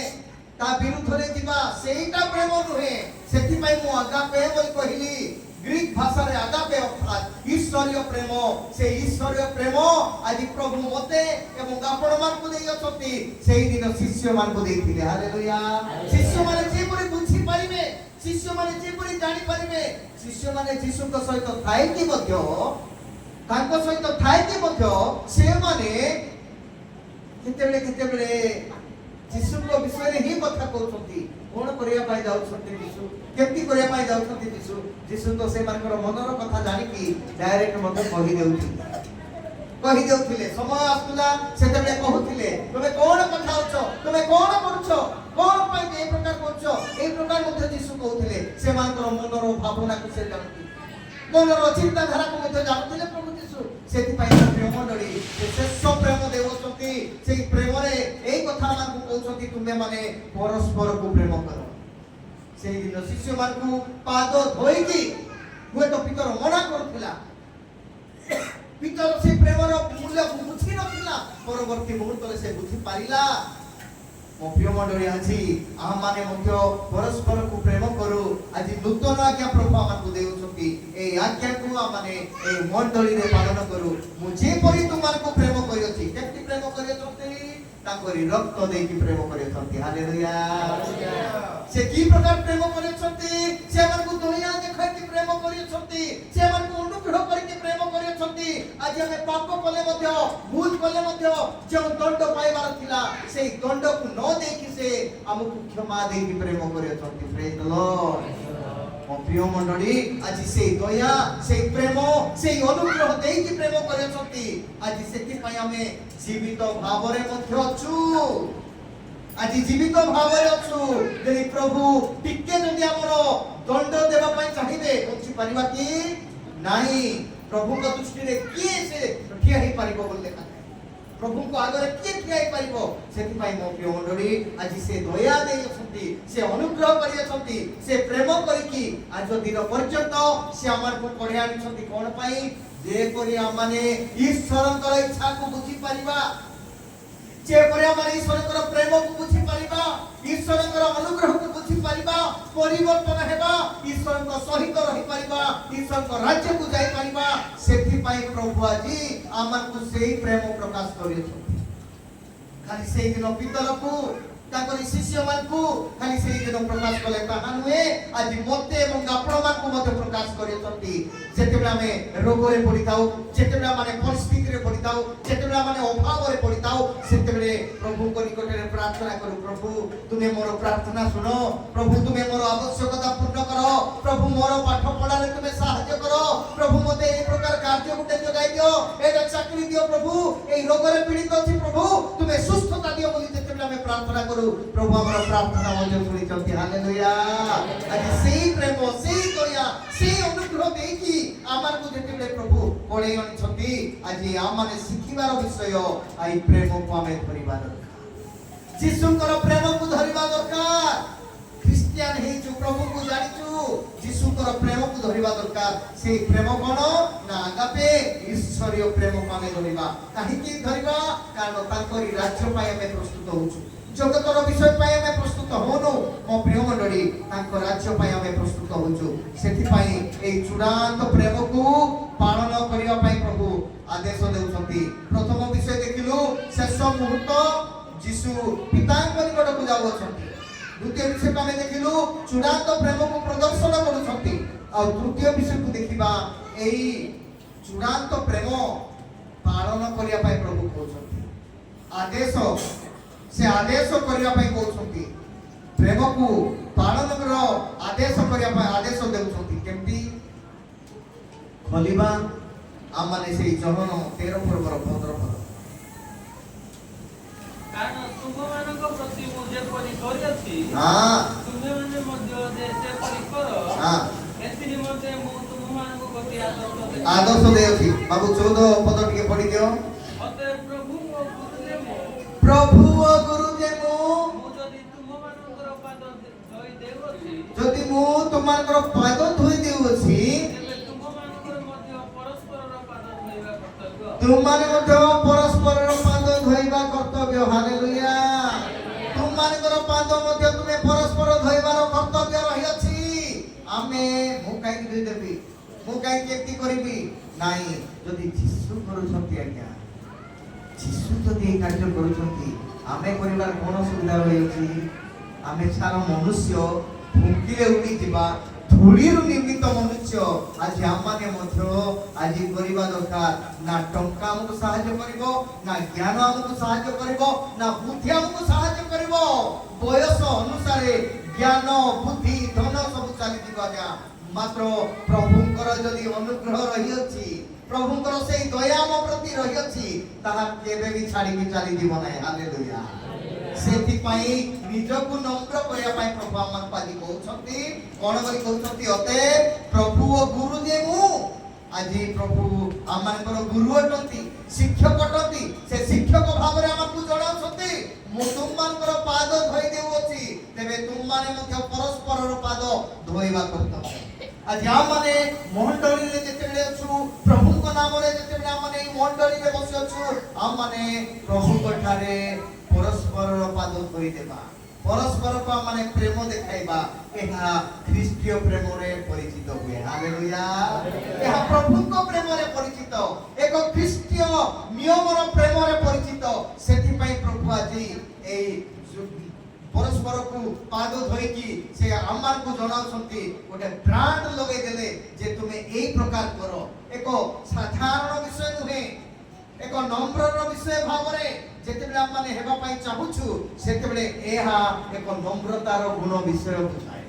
তা বিরুদ্ধে ଯିବା সেইটা প্রেম নুহে সেথিপাই মু আগাপে বলি কহিলি গ্রিক ভাষারে আগাপে অর্থাৎ ঈশ্বরীয় প্রেম সেই ঈশ্বরীয় প্রেম আজ প্রভু মতে এবং আপনাମାନଙ୍କୁ ଦେଇଅଛନ୍ତି সেই দিন শিষ্যମାନଙ୍କୁ ଦେଇଥିଲେ হালেলুয়া শিষ্যମାନେ যেপରି ବୁଝି ପାରିବେ ଶିଷ୍ୟମାନେ ଯେପରି ଜାଣି ପାରିବେ ଶିଷ୍ୟମାନେ ଯୀଶୁଙ୍କ ସହିତ ଥାଇକି ମଧ୍ୟ ତାଙ୍କ ସହିତ ଥାଇକି ମଧ୍ୟ ସେମାନେ କେତେବେଳେ ଯୀଶୁଙ୍କ ବିଷୟରେ ହିଁ କଥା କହୁଛନ୍ତି କଣ କରିବା ପାଇଁ ଯାଉଛନ୍ତି ଯୀଶୁ କେମିତି କରିବା ପାଇଁ ଯାଉଛନ୍ତି ଯୀଶୁ ତ ସେମାନଙ୍କର ମନର କଥା ଜାଣିକି ଡାଇରେକ୍ଟ ମଧ୍ୟ କହିଦେଉଥିଲେ ସମୟ ଆସୁଥିଲା ସେତେବେଳେ କହୁଥିଲେ ତମେ କଣ କଥା ହଉଛ ତମେ କଣ କରୁଛ କଣ ପାଇଁ ଏ ପ୍ରକାର କରୁଛ এই ପ୍ରକାର ମଧ୍ୟ ଯୀଶୁ କହୁଥିଲେ ସେମାନଙ୍କର ମନର ଭାବନାକୁ ସେ ଜାଣନ୍ତି ମନର ଚିନ୍ତାଧାରାକୁ ମଧ୍ୟ ଜାଣୁଥିଲେ ପ୍ରଭୁ ଯୀଶୁ ସେଥିପାଇଁ ପ୍ରେମ ମଣ୍ଡଳୀ ଶେଷ ପ୍ରେମ ଦେଉଛନ୍ତି ସେଇ ପ୍ରେମରେ এই କଥା ମାନଙ୍କୁ କହୁଛନ୍ତି ତୁମେମାନେ ପରସ୍ପରକୁ ପ୍ରେମ କର সেই ଦିନ ଶିଷ୍ୟମାନଙ୍କୁ ପାଦ ଧୋଇକି ହୁଏତ ପିତର ମନା କରୁଥିଲା ପିତର ସେ ପ୍ରେମର ମୂଲ୍ୟ ବୁଝି ନଥିଲା ପରବର୍ତ୍ତୀ ମୁହୂର୍ତ୍ତରେ ସେ ବୁଝି ପାରିଲା ମୋ ପ୍ରିୟ ମଣ୍ଡଳୀ ଆଜି ଆମମାନେ ମଧ୍ୟ ପରସ୍ପରକୁ ପ୍ରେମ କରୁ ଆଜି ନୂତନ ଆଜ୍ଞା ପ୍ରଭୁ ଆମକୁ ଦେଉଛନ୍ତି এই ଆଜ୍ଞାକୁ ଆମମାନେ এই ମଣ୍ଡଳୀରେ ପାଳନ କରୁ ମୁଁ ଯେପରି ତୁମମାନଙ୍କୁ ପ୍ରେମ କରିଅଛି କେମିତି ପ୍ରେମ କରିଅଛନ୍ତି ତାଙ୍କରି ରକ୍ତ ଦେଇକି ପ୍ରେମ କରିଅଛନ୍ତି ହାଲେଲୁୟା ସେ କି ପ୍ରକାର ପ୍ରେମ କରିଅଛନ୍ତି ସେମାନଙ୍କୁ ଦୁନିଆ ଦେଖାଇକି ପ୍ରେମ କରିଅଛନ୍ତି ସେମାନଙ୍କୁ ଅନୁଗ୍ରହ କରିକି ପ୍ରେମ କରିଅଛନ୍ତି ଆଜି ଆମେ ପାପ କଲେ ମଧ୍ୟ ଭୁଲ କଲେ ମଧ୍ୟ ଯେଉଁ ଦଣ୍ଡ ପାଇବାର ଥିଲା ସେଇ ଦଣ୍ଡକୁ ନ ଦେଇକି ସେ ଆମକୁ କ୍ଷମା ଦେଇକି ପ୍ରେମ କରିଅଛନ୍ତି ପ୍ରେଜ୍ ଦ ଲର୍ଡ ମୋ ପ୍ରିୟ ମଣ୍ଡଳୀ ଆଜି ସେଇ ଦୟା ସେଇ ପ୍ରେମ ସେଇ ଅନୁଗ୍ରହ ଦେଇକି ପ୍ରେମ କରିଅଛନ୍ତି ଆଜି ସେଥିପାଇଁ ଆମେ ଜୀବିତ ଭାବରେ ମଧ୍ୟ ଅଛୁ ଆଜି ଜୀବିତ ଭାବରେ ଅଛୁ ଯଦି ପ୍ରଭୁ ଟିକେ ଯଦି ଆମର ଦଣ୍ଡ ଦେବା ପାଇଁ ଚାହିଁବେ ବଞ୍ଚି ପାରିବା କି ନାହିଁ ପ୍ରଭୁଙ୍କ ଦୃଷ୍ଟିରେ କିଏ ସେ ଠିଆ ହେଇପାରିବ ବୋଲି ଲେଖା ପ୍ରଭୁଙ୍କ ଆଗରେ କିଏ ଠିଆ ହେଇପାରିବ ସେଥିପାଇଁ ମୋ ପ୍ରିୟ ମଣ୍ଡଳୀ ଆଜି ସେ ଦୟା ଦେଇଅଛନ୍ତି ସେ ଅନୁଗ୍ରହ କରିଅଛନ୍ତି ସେ ପ୍ରେମ କରିକି ଆଜି ଦିନ ପର୍ଯ୍ୟନ୍ତ ସେ ଆମକୁ କଢ଼େଇ ଆଣିଛନ୍ତି କଣ ପାଇଁ ଯେପରି ଆମମାନେ ଈଶ୍ୱରଙ୍କର ଇଚ୍ଛାକୁ ବୁଝିପାରିବା ଯେପରି ଆମେ ଈଶ୍ୱରଙ୍କର ପ୍ରେମକୁ ବୁଝିପାରିବା ଈଶ୍ୱରଙ୍କର ଅନୁଗ୍ରହକୁ ବୁଝିପାରିବା ପରିବର୍ତ୍ତନ ହେବା ଈଶ୍ୱରଙ୍କ ସହିତ ରହିପାରିବା ଈଶ୍ୱରଙ୍କ ରାଜ୍ୟକୁ ଯାଇପାରିବା ସେଥିପାଇଁ ପ୍ରଭୁ ଆଜି ଆମକୁ ସେଇ ପ୍ରେମ ପ୍ରକାଶ କରିଛନ୍ତି ଖାଲି ସେଇଦିନ ପିତରକୁ ତାଙ୍କର ଶିଷ୍ୟମାନଙ୍କୁ ଖାଲି ସେଇ ଦିନ ପ୍ରକାଶ କଲେ ତାହା ନୁହେଁ, ଆଜି ମୋତେ ଏବଂ ଆପଣମାନଙ୍କୁ ମଧ୍ୟ ପ୍ରକାଶ କରିଛନ୍ତି। ଯେତେବେଳେ ଆମେ ରୋଗରେ ପଡ଼ିଥାଉ, ଯେତେବେଳେ ଆମେ ପରିସ୍ଥିତିରେ ପଡ଼ିଥାଉ, ଯେତେବେଳେ ଆମେ ଅଭାବରେ ପଡ଼ିଥାଉ, ସେତେବେଳେ ପ୍ରଭୁଙ୍କ ନିକଟରେ ପ୍ରାର୍ଥନା କରୁ, ପ୍ରଭୁ ତୁମେ ମୋର ପ୍ରାର୍ଥନା ଶୁଣ, ପ୍ରଭୁ ତୁମେ ମୋର ଆବଶ୍ୟକତା ପୂର୍ଣ୍ଣ କର, ପ୍ରଭୁ ମୋର ପାଠ ପଢ଼ାରେ ତୁମେ ସାହାଯ୍ୟ କର, ପ୍ରଭୁ ମୋତେ এই ପ୍ରକାର କାର୍ଯ୍ୟ ଗୋଟେ ଯୋଗାଇ ଦିଅ, ଏଇଟା ଚାକିରି ଦିଅ, ପ୍ରଭୁ এই ରୋଗରେ ପୀଡ଼ିତ ଅଛି, ପ୍ରଭୁ ତୁମେ ସୁସ୍ଥତା ଦିଅ ବୋଲି ଯେତେବେଳେ ଆମେ ପ୍ରାର୍ଥନା କରୁ, ପ୍ରଭୁ ଆମର ପ୍ରାର୍ଥନା ମଧ୍ୟ ଶୁଣିଛନ୍ତି। ହାଲେଲୁୟା। ଆଜି ସେଇ ପ୍ରେମ, ସେଇ ଦୟା, ସେଇ ଅନୁଗ୍ରହ ଦେଇକି ଆମକୁ ଯେତେବେଳେ ପ୍ରଭୁ କୋଳେଇ ଆଣିଛନ୍ତି, ଆଜି ଆମମାନେ ଶିଖିବାର ବିଷୟ ଏଇ ପ୍ରେମକୁ ଆମେ ଧରିବା ଦରକାର। ଯୀଶୁଙ୍କର ପ୍ରେମକୁ ଧରିବା ଦରକାର। ଖ୍ରୀଷ୍ଟିଆନ ହେଇଛୁ, ପ୍ରଭୁକୁ ଜାଣିଛୁ, ଯୀଶୁଙ୍କର ପ୍ରେମକୁ ଧରିବା ଦରକାର। ସେଇ ପ୍ରେମ କଣ ନା ଆଗାପେ ଈଶ୍ୱରୀୟ ପ୍ରେମକୁ ଆମେ ଧରିବା। କାହିଁକି ଧରିବା? କାରଣ ତାଙ୍କରି ରାଜ୍ୟ ପାଇଁ ଆମେ ପ୍ରସ୍ତୁତ ହଉଛୁ। ଜଗତର ବିଷୟ ପାଇଁ ଆମେ ପ୍ରସ୍ତୁତ ହଉନୁ ମୋ ପ୍ରିୟ ମଣ୍ଡଳୀ, ତାଙ୍କ ରାଜ୍ୟ ପାଇଁ ଆମେ ପ୍ରସ୍ତୁତ ହଉଛୁ। ସେଥିପାଇଁ এই ଚୂড়ାନ୍ତ ପ୍ରେମକୁ ପାଳନ କରିବା ପାଇଁ ପ୍ରଭୁ ଆଦେଶ ଦେଉଛନ୍ତି। ପ୍ରଥମ ବିଷୟ ଦେଖିଲୁ, ଶେଷ ମୁହୂର୍ତ୍ତ ଯୀଶୁ ପିତାଙ୍କ ନିକଟକୁ ଯାଉଅଛନ୍ତି। ଦ୍ୱିତୀୟ ବିଷୟ ଆମେ ଦେଖିଲୁ, ଚୂଡାନ୍ତ ପ୍ରେମକୁ ପ୍ରଦର୍ଶନ କରୁଛନ୍ତି। ଆଉ ତୃତୀୟ ବିଷୟକୁ ଦେଖିବା, ଏଇ ଚୂଡାନ୍ତ ପ୍ରେମ ପାଳନ କରିବା ପାଇଁ ପ୍ରଭୁ କହୁଛନ୍ତି। ଆଦେଶ, ସେ ଆଦେଶ କରିବା ପାଇଁ କହୁଛନ୍ତି। ପ୍ରେମକୁ ପାଳନର ଆଦେଶ କରିବା ପାଇଁ ଆଦେଶ ଦେଉଛନ୍ତି। କେମିତି ଖୋଲିବା? ଆମମାନେ ସେଇ ଜହନ 13 ପର୍ବର 15 ପଦ। କାରଣ ତୁମମାନଙ୍କ ପ୍ରତି ମୁଁ ଯେପରି କରିଅଛି, ତୁମେମାନେ ମଧ୍ୟ ସେପରି କର, ଏଥି ନିମନ୍ତେ ମୁଁ ତୁମମାନଙ୍କୁ ଗୋଟିଏ ଆଦର୍ଶ ଦେଉଛି। ବାବୁ 14 ପଦ ଟିକେ ପଢି ଦିଅ। ଅତଏବ ପ୍ରଭୁ ଓ ଗୁରୁଜେ ମୁଁ ଯଦି ତୁମମାନଙ୍କର ପାଦ ଧୋଇ ଦେଉଅଛି, ଯଦି ମୁଁ ତୁମମାନଙ୍କର ପାଦ ଧୋଇ ଦେଉଅଛି, ତେବେ ତୁମମାନଙ୍କର ମଧ୍ୟ ପରସ୍ପରର ପାଦ ଧୋଇବା କର୍ତ୍ତବ୍ୟ। ତୁମମାନେ ମଧ୍ୟ ପରସ୍ପରର ପାଦ ଧୋଇବା କର୍ତ୍ତବ୍ୟ। ହାଲେଲୁୟା। ତୁମମାନଙ୍କର ପାଦ ମଧ୍ୟ ତୁମେ ପରସ୍ପର ଧୋଇବାର କର୍ତ୍ତବ୍ୟ ରହିଅଛି। ଆମେ ମୁଁ କାହିଁକି ଧୋଇଦେବି, ମୁଁ କାହିଁକି ଏମିତି କରିବି? ନାଇଁ, ଯଦି ଯୀଶୁ କରୁଛନ୍ତି, ଆଜ୍ଞା ଯୀଶୁ ଯଦି এই କାର୍ଯ୍ୟ କରୁଛନ୍ତି, ଆମେ କରିବାର କ'ଣ ସୁବିଧା ରହିଅଛି? ଆମେ ଛାର ମନୁଷ୍ୟ, ଫୁଙ୍କିଲେ ଉଡ଼ିଯିବା, ଧୂଳିରୁ ନିର୍ମିତ ମନୁଷ୍ୟ। ଆଜି ଆମମାନେ ମଧ୍ୟ ଆଜି କରିବା ଦରକାର। ନା ଟଙ୍କା ଆମକୁ ସାହାଯ୍ୟ କରିବ, ନା ଜ୍ଞାନ ଆମକୁ ସାହାଯ୍ୟ କରିବ, ନା ବୁଦ୍ଧି ଆମକୁ ସାହାଯ୍ୟ କରିବ। ବୟସ ଅନୁସାରେ ଜ୍ଞାନ, ବୁଦ୍ଧି, ଧନ ସବୁ ଚାଲିଯିବ ଆଜ୍ଞା। ମାତ୍ର ପ୍ରଭୁଙ୍କର ଯଦି ଅନୁଗ୍ରହ ରହିଅଛି, ପ୍ରଭୁଙ୍କର ସେଇ ଦୟା ଆମ ପ୍ରତି ରହିଅଛି, ତାହା କେବେ ବି ଛାଡ଼ିକି ଚାଲିଯିବ ନାହିଁ। ହାଲେଲୁୟା। ସେଥିପାଇଁ ନିଜକୁ ନମ୍ର କରିବା ପାଇଁ ପ୍ରଭୁ ଆମମାନଙ୍କୁ ଆଜି କହୁଛନ୍ତି। କ'ଣ କରି କହୁଛନ୍ତି? ଅତଏବ ପ୍ରଭୁ ଓ ଗୁରୁ ଯେ ମୁଁ। ଆଜି ପ୍ରଭୁ ଆମମାନଙ୍କର ଗୁରୁ ଅଟନ୍ତି, ଶିକ୍ଷକ ଅଟନ୍ତି। ସେ ଶିକ୍ଷକ ଭାବରେ ଆମକୁ ଜଣାଉଛନ୍ତି, ମୁଁ ତୁମମାନଙ୍କର ପାଦ ଧୋଇ ଦେଉଅଛି, ତେବେ ତୁମମାନେ ମଧ୍ୟ ପରସ୍ପରର ପାଦ ଧୋଇବା କର୍ତ୍ତବ୍ୟ। ଆଜି ଆମମାନେ ମଣ୍ଡଳୀରେ ଯେତେବେଳେ ଅଛୁ, ପ୍ରଭୁଙ୍କ ନାମରେ ଯେତେବେଳେ ଆମମାନେ ଏହି ମଣ୍ଡଳୀରେ ବସି ଅଛୁ, ଆମମାନେ ପ୍ରଭୁଙ୍କ ଠାରେ ପରସ୍ପରର ପାଦ ଧୋଇଦେବା, ପରସ୍ପରକୁ ଆମମାନେ ପ୍ରେମ ଦେଖାଇବା। ଏହା ଖ୍ରୀଷ୍ଟୀୟ ପ୍ରେମରେ ପରିଚିତ ହୁଏ। ହାଲେଲୁୟା। ଏହା ପ୍ରଭୁଙ୍କ ପ୍ରେମରେ ପରିଚିତ, ଏକ ଖ୍ରୀଷ୍ଟୀୟ ନିୟମର ପ୍ରେମରେ ପରିଚିତ। ସେଥିପାଇଁ ପ୍ରଭୁ ଆଜି ଏହି ପରସ୍ପରକୁ ପାଦ ଧୋଇକି ସେ ଆମମାନଙ୍କୁ ଜଣାଉଛନ୍ତି, ଗୋଟେ ବ୍ରାଣ୍ଡ ଲଗାଇ ଦେଲେ ଯେ ତୁମେ এই ପ୍ରକାର କର। ଏକ ସାଧାରଣ ବିଷୟ ନୁହେଁ, ଏକ ନମ୍ରର ବିଷୟ ଭାବରେ ଯେତେବେଳେ ଆମମାନେ ହେବା ପାଇଁ ଚାହୁଁଛୁ, ସେତେବେଳେ ଏହା ଏକ ନମ୍ରତାର ଗୁଣ ବିଷୟ ବୁଝାଏ,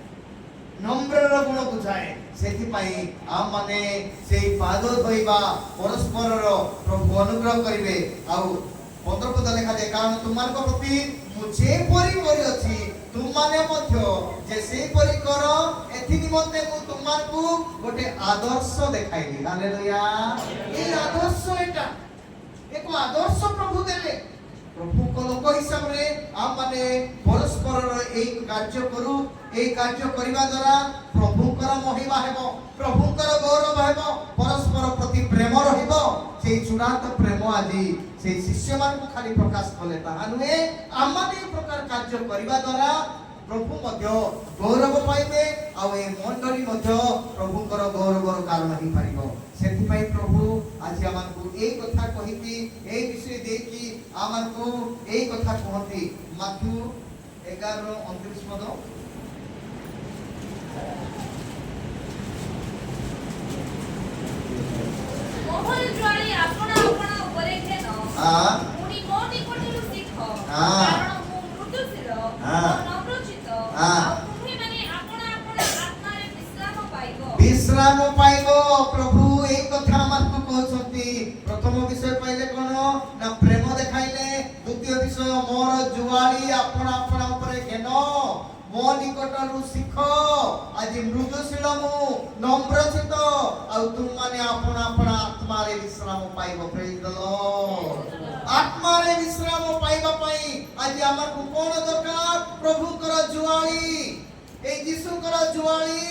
ନମ୍ରର ଗୁଣ ବୁଝାଏ। ସେଥିପାଇଁ ଆମମାନେ ସେଇ ପାଦ ଧୋଇବା, ପରସ୍ପରର ପ୍ରଭୁ ଅନୁଗ୍ରହ କରିବେ। ଆଉ 15 ପଦ ଲେଖାଯାଏ, କାରଣ ତୁମମାନଙ୍କ ପ୍ରତି ମୁଁ ଯେପରି କରିଅଛି, ତୁମମାନେ ମଧ୍ୟ ଯେ ସେପରି କର, ଏଥି ନିମନ୍ତେ ମୁଁ ତୁମମାନଙ୍କୁ ଗୋଟେ ଆଦର୍ଶ ଦେଖାଇଲି। ହାଲେଲୁୟା। এই ଆଦର୍ଶ, এটা ଏକ ଆଦର୍ଶ ପ୍ରଭୁ ଦେଲେ। ପ୍ରଭୁଙ୍କ ଲୋକ ହିସାବରେ ଆମମାନେ ପରସ୍ପରର এই କାର୍ଯ୍ୟ କରୁ। এই କାର୍ଯ୍ୟ କରିବା ଦ୍ୱାରା ପ୍ରଭୁଙ୍କର ମହିମା ହେବ, ପ୍ରଭୁଙ୍କର ଗୌରବ ହେବ, ପରସ୍ପର ପ୍ରତି ପ୍ରେମ ରହିବ। সেই চূড়ান্ত প্রেম আଜି সেই শিষ্যମାନଙ୍କୁ ଖାଲି ପ୍ରକାଶ କଲେ ତାହା ନୁହେଁ, ଆମମାନେ এই ପ୍ରକାର କାର୍ଯ୍ୟ କରିବା ଦ୍ୱାରା ପ୍ରଭୁ ମଧ୍ୟ ଗୌରବ ପାଇବେ, ଆଉ ଏ ମଣ୍ଡଳୀ ମଧ୍ୟ ପ୍ରଭୁଙ୍କର ଗୌରବର କାରଣ ହେଇପାରିବ। ସେଥିପାଇଁ ପ୍ରଭୁ ଆଜି ଆମକୁ এই କଥା କହିକି, এই ବିଷୟ ଦେଇକି ଆମକୁ এই କଥା କୁହନ୍ତି। ମାଥ୍ୟୁ 11-29 ପଦ। ମୋହର ଜ୍ୱାଳି ଆପଣା ଆପଣା ଉପରେ ଘେନ। ହଁ। ପୁଣି ମୋ ନିକଟରୁ ଶିଖ। ହଁ। କାରଣ ମୁଁ ମୃଦୁଶୀଳ ହଁ। ଓ ନମ୍ରଚିତ୍ତ। ହଁ। ଆଉ ତୁମ୍ଭେମାନେ ଆପଣା ଆପଣା ଆତ୍ମାରେ ବିଶ୍ରାମ ପାଇବ। ବିଶ୍ରାମ ପାଇବ। ପ୍ରଭୁ এই কথা আমাকে কହୁଛନ୍ତି। প্রথম বিষয় পাইলে কোন না প্রেম দেখাইলে, দ্বিতীয় বিষয় মোর জুয়ালি আপনা আপনা উপরে ঘেন, মো নিকটରୁ শিখ, আজ মৃদুশীল মু নম্রচিত, ଆଉ ତୁମମାନେ ଆପଣା ଆପଣା ଆତ୍ମାରେ ବିଶ୍ରାମ ପାଇବ। ପ୍ରେଜ୍ ଦ ଲର୍ଡ। ଆତ୍ମାରେ ବିଶ୍ରାମ ପାଇବା ପାଇଁ ଆଜି ଆମକୁ କଣ ଦରକାର? ପ୍ରଭୁଙ୍କର ଜୁଆଳି, এই যিশুଙ୍କର জুয়ালি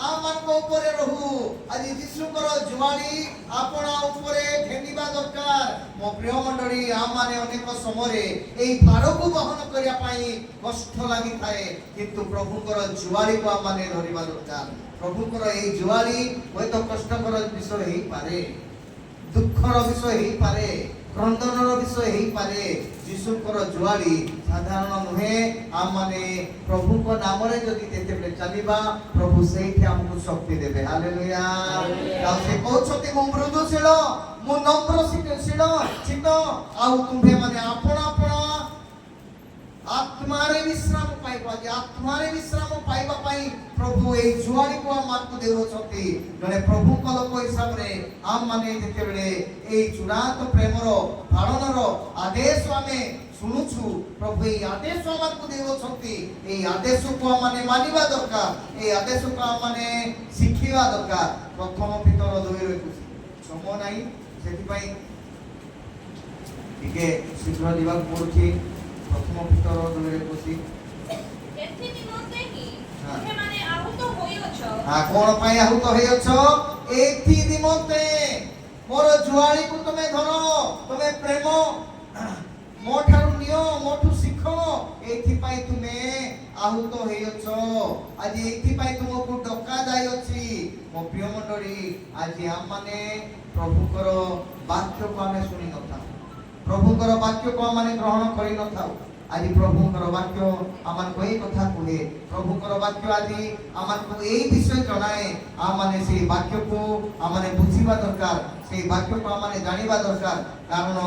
আমাଙ୍କ উপরে রহু। আজি যিশুଙ୍କର জুয়ালি আপনা উপরে ঘেনিবা দরকার। ମୋ ପ୍ରିୟ ମଣ୍ଡଳୀ, ଆମମାନେ ଅନେକ ସମୟରେ এই ଭାରକୁ ବହନ କରିବା ପାଇଁ କଷ୍ଟ ଲାଗିଥାଏ, କିନ୍ତୁ ପ୍ରଭୁଙ୍କର ଜୁଆଳିକୁ ଆମମାନେ ଧରିବା ଦରକାର। ପ୍ରଭୁଙ୍କର এই ଜୁଆଳି ହୁଏତ କଷ୍ଟକର ବିଷୟ ହେଇପାରେ, ଦୁଃଖର ବିଷୟ ହେଇପାରେ, କ୍ରନ୍ଦନର ବିଷୟ ହେଇପାରେ। ଯୀଶୁଙ୍କର ଜୁଆଳି ସାଧାରଣ ନୁହେଁ। ଆମମାନେ ପ୍ରଭୁଙ୍କ ନାମରେ ଯଦି ଯେତେବେଳେ ଚାଲିବା, ପ୍ରଭୁ ସେଇଠି ଆମକୁ ଶକ୍ତି ଦେବେ। ହାଲେଲୁୟା। ଆଉ ସେ କହୁଛନ୍ତି ମୁଁ ମୃଦୁଶୀଳ, ମୁଁ নম্রশীଳ ଚିତ୍ତ, ଆଉ ତୁମ୍ଭେମାନେ ଆପଣା ଆପଣା ଆତ୍ମାରେ ବିଶ୍ରାମ ପାଇବ। ଆଜି ଆତ୍ମାରେ ବିଶ୍ରାମ ପାଇବା ପାଇଁ ପ୍ରଭୁ এই ଜୁଆଳିକୁ ଆମକୁ ଦେଉଛନ୍ତି। ଜଣେ ପ୍ରଭୁଙ୍କ ଲୋକ ହିସାବରେ ଆମମାନେ ଯେତେବେଳେ এই ଚୂড়ାନ୍ତ ପ୍ରେମର ପାଳନର ଆଦେଶ ଆମେ ଶୁଣୁଛୁ, ପ୍ରଭୁ এই ଆଦେଶ ଆମକୁ ଦେଉଛନ୍ତି। এই ଆଦେଶକୁ ଆମମାନେ ମାନିବା ଦରକାର, এই ଆଦେଶକୁ ଆମମାନେ ଶିଖିବା ଦରକାର। ପ୍ରଥମ ପିତର 2:21 ସମୟ ନାହିଁ, ସେଥିପାଇଁ ଟିକେ ଶୀଘ୍ର ଯିବାକୁ ପଡୁଛି। ପ୍ରଥମ ପିତର 2:21 ଏଥି ନିମନ୍ତେ ହିଁ ତୁମ୍ଭେମାନେ ଆହୁତ ହୋଇଅଛ। କଣ ପାଇଁ ଆହୁତ ହେଇଅଛ? ଏଥି ନିମନ୍ତେ ମୋର ଜୁଆଳିକୁ ତମେ ଧର, ତମେ ପ୍ରେମ ମୋ ଠାରୁ ନିଅ, ମୋଠୁ ଶିଖ, ଏଥିପାଇଁ ତୁମେ ଆହୁତ ହେଇଅଛ। ଆଜି ଏଥିପାଇଁ ତୁମକୁ ଡକା ଯାଇଅଛି। ମୋ ପ୍ରିୟ ମଣ୍ଡଳୀ, ଆଜି ଆମମାନେ ପ୍ରଭୁଙ୍କର ବାକ୍ୟକୁ ଆମେ ଶୁଣି ନଥାଉ, ପ୍ରଭୁଙ୍କର ବାକ୍ୟକୁ ଆମମାନେ ଗ୍ରହଣ କରି ନଥାଉ। ଆଜି ପ୍ରଭୁଙ୍କର ବାକ୍ୟ ଆମକୁ এই କଥା କୁହେ, ପ୍ରଭୁଙ୍କର ବାକ୍ୟ ଆଜି ଆମକୁ এই ବିଷୟ ଜଣାଏ। ଆମମାନେ ସେଇ ବାକ୍ୟକୁ ଆମମାନେ ବୁଝିବା ଦରକାର, ସେଇ ବାକ୍ୟକୁ ଆମମାନେ ଜାଣିବା ଦରକାର। କାରଣ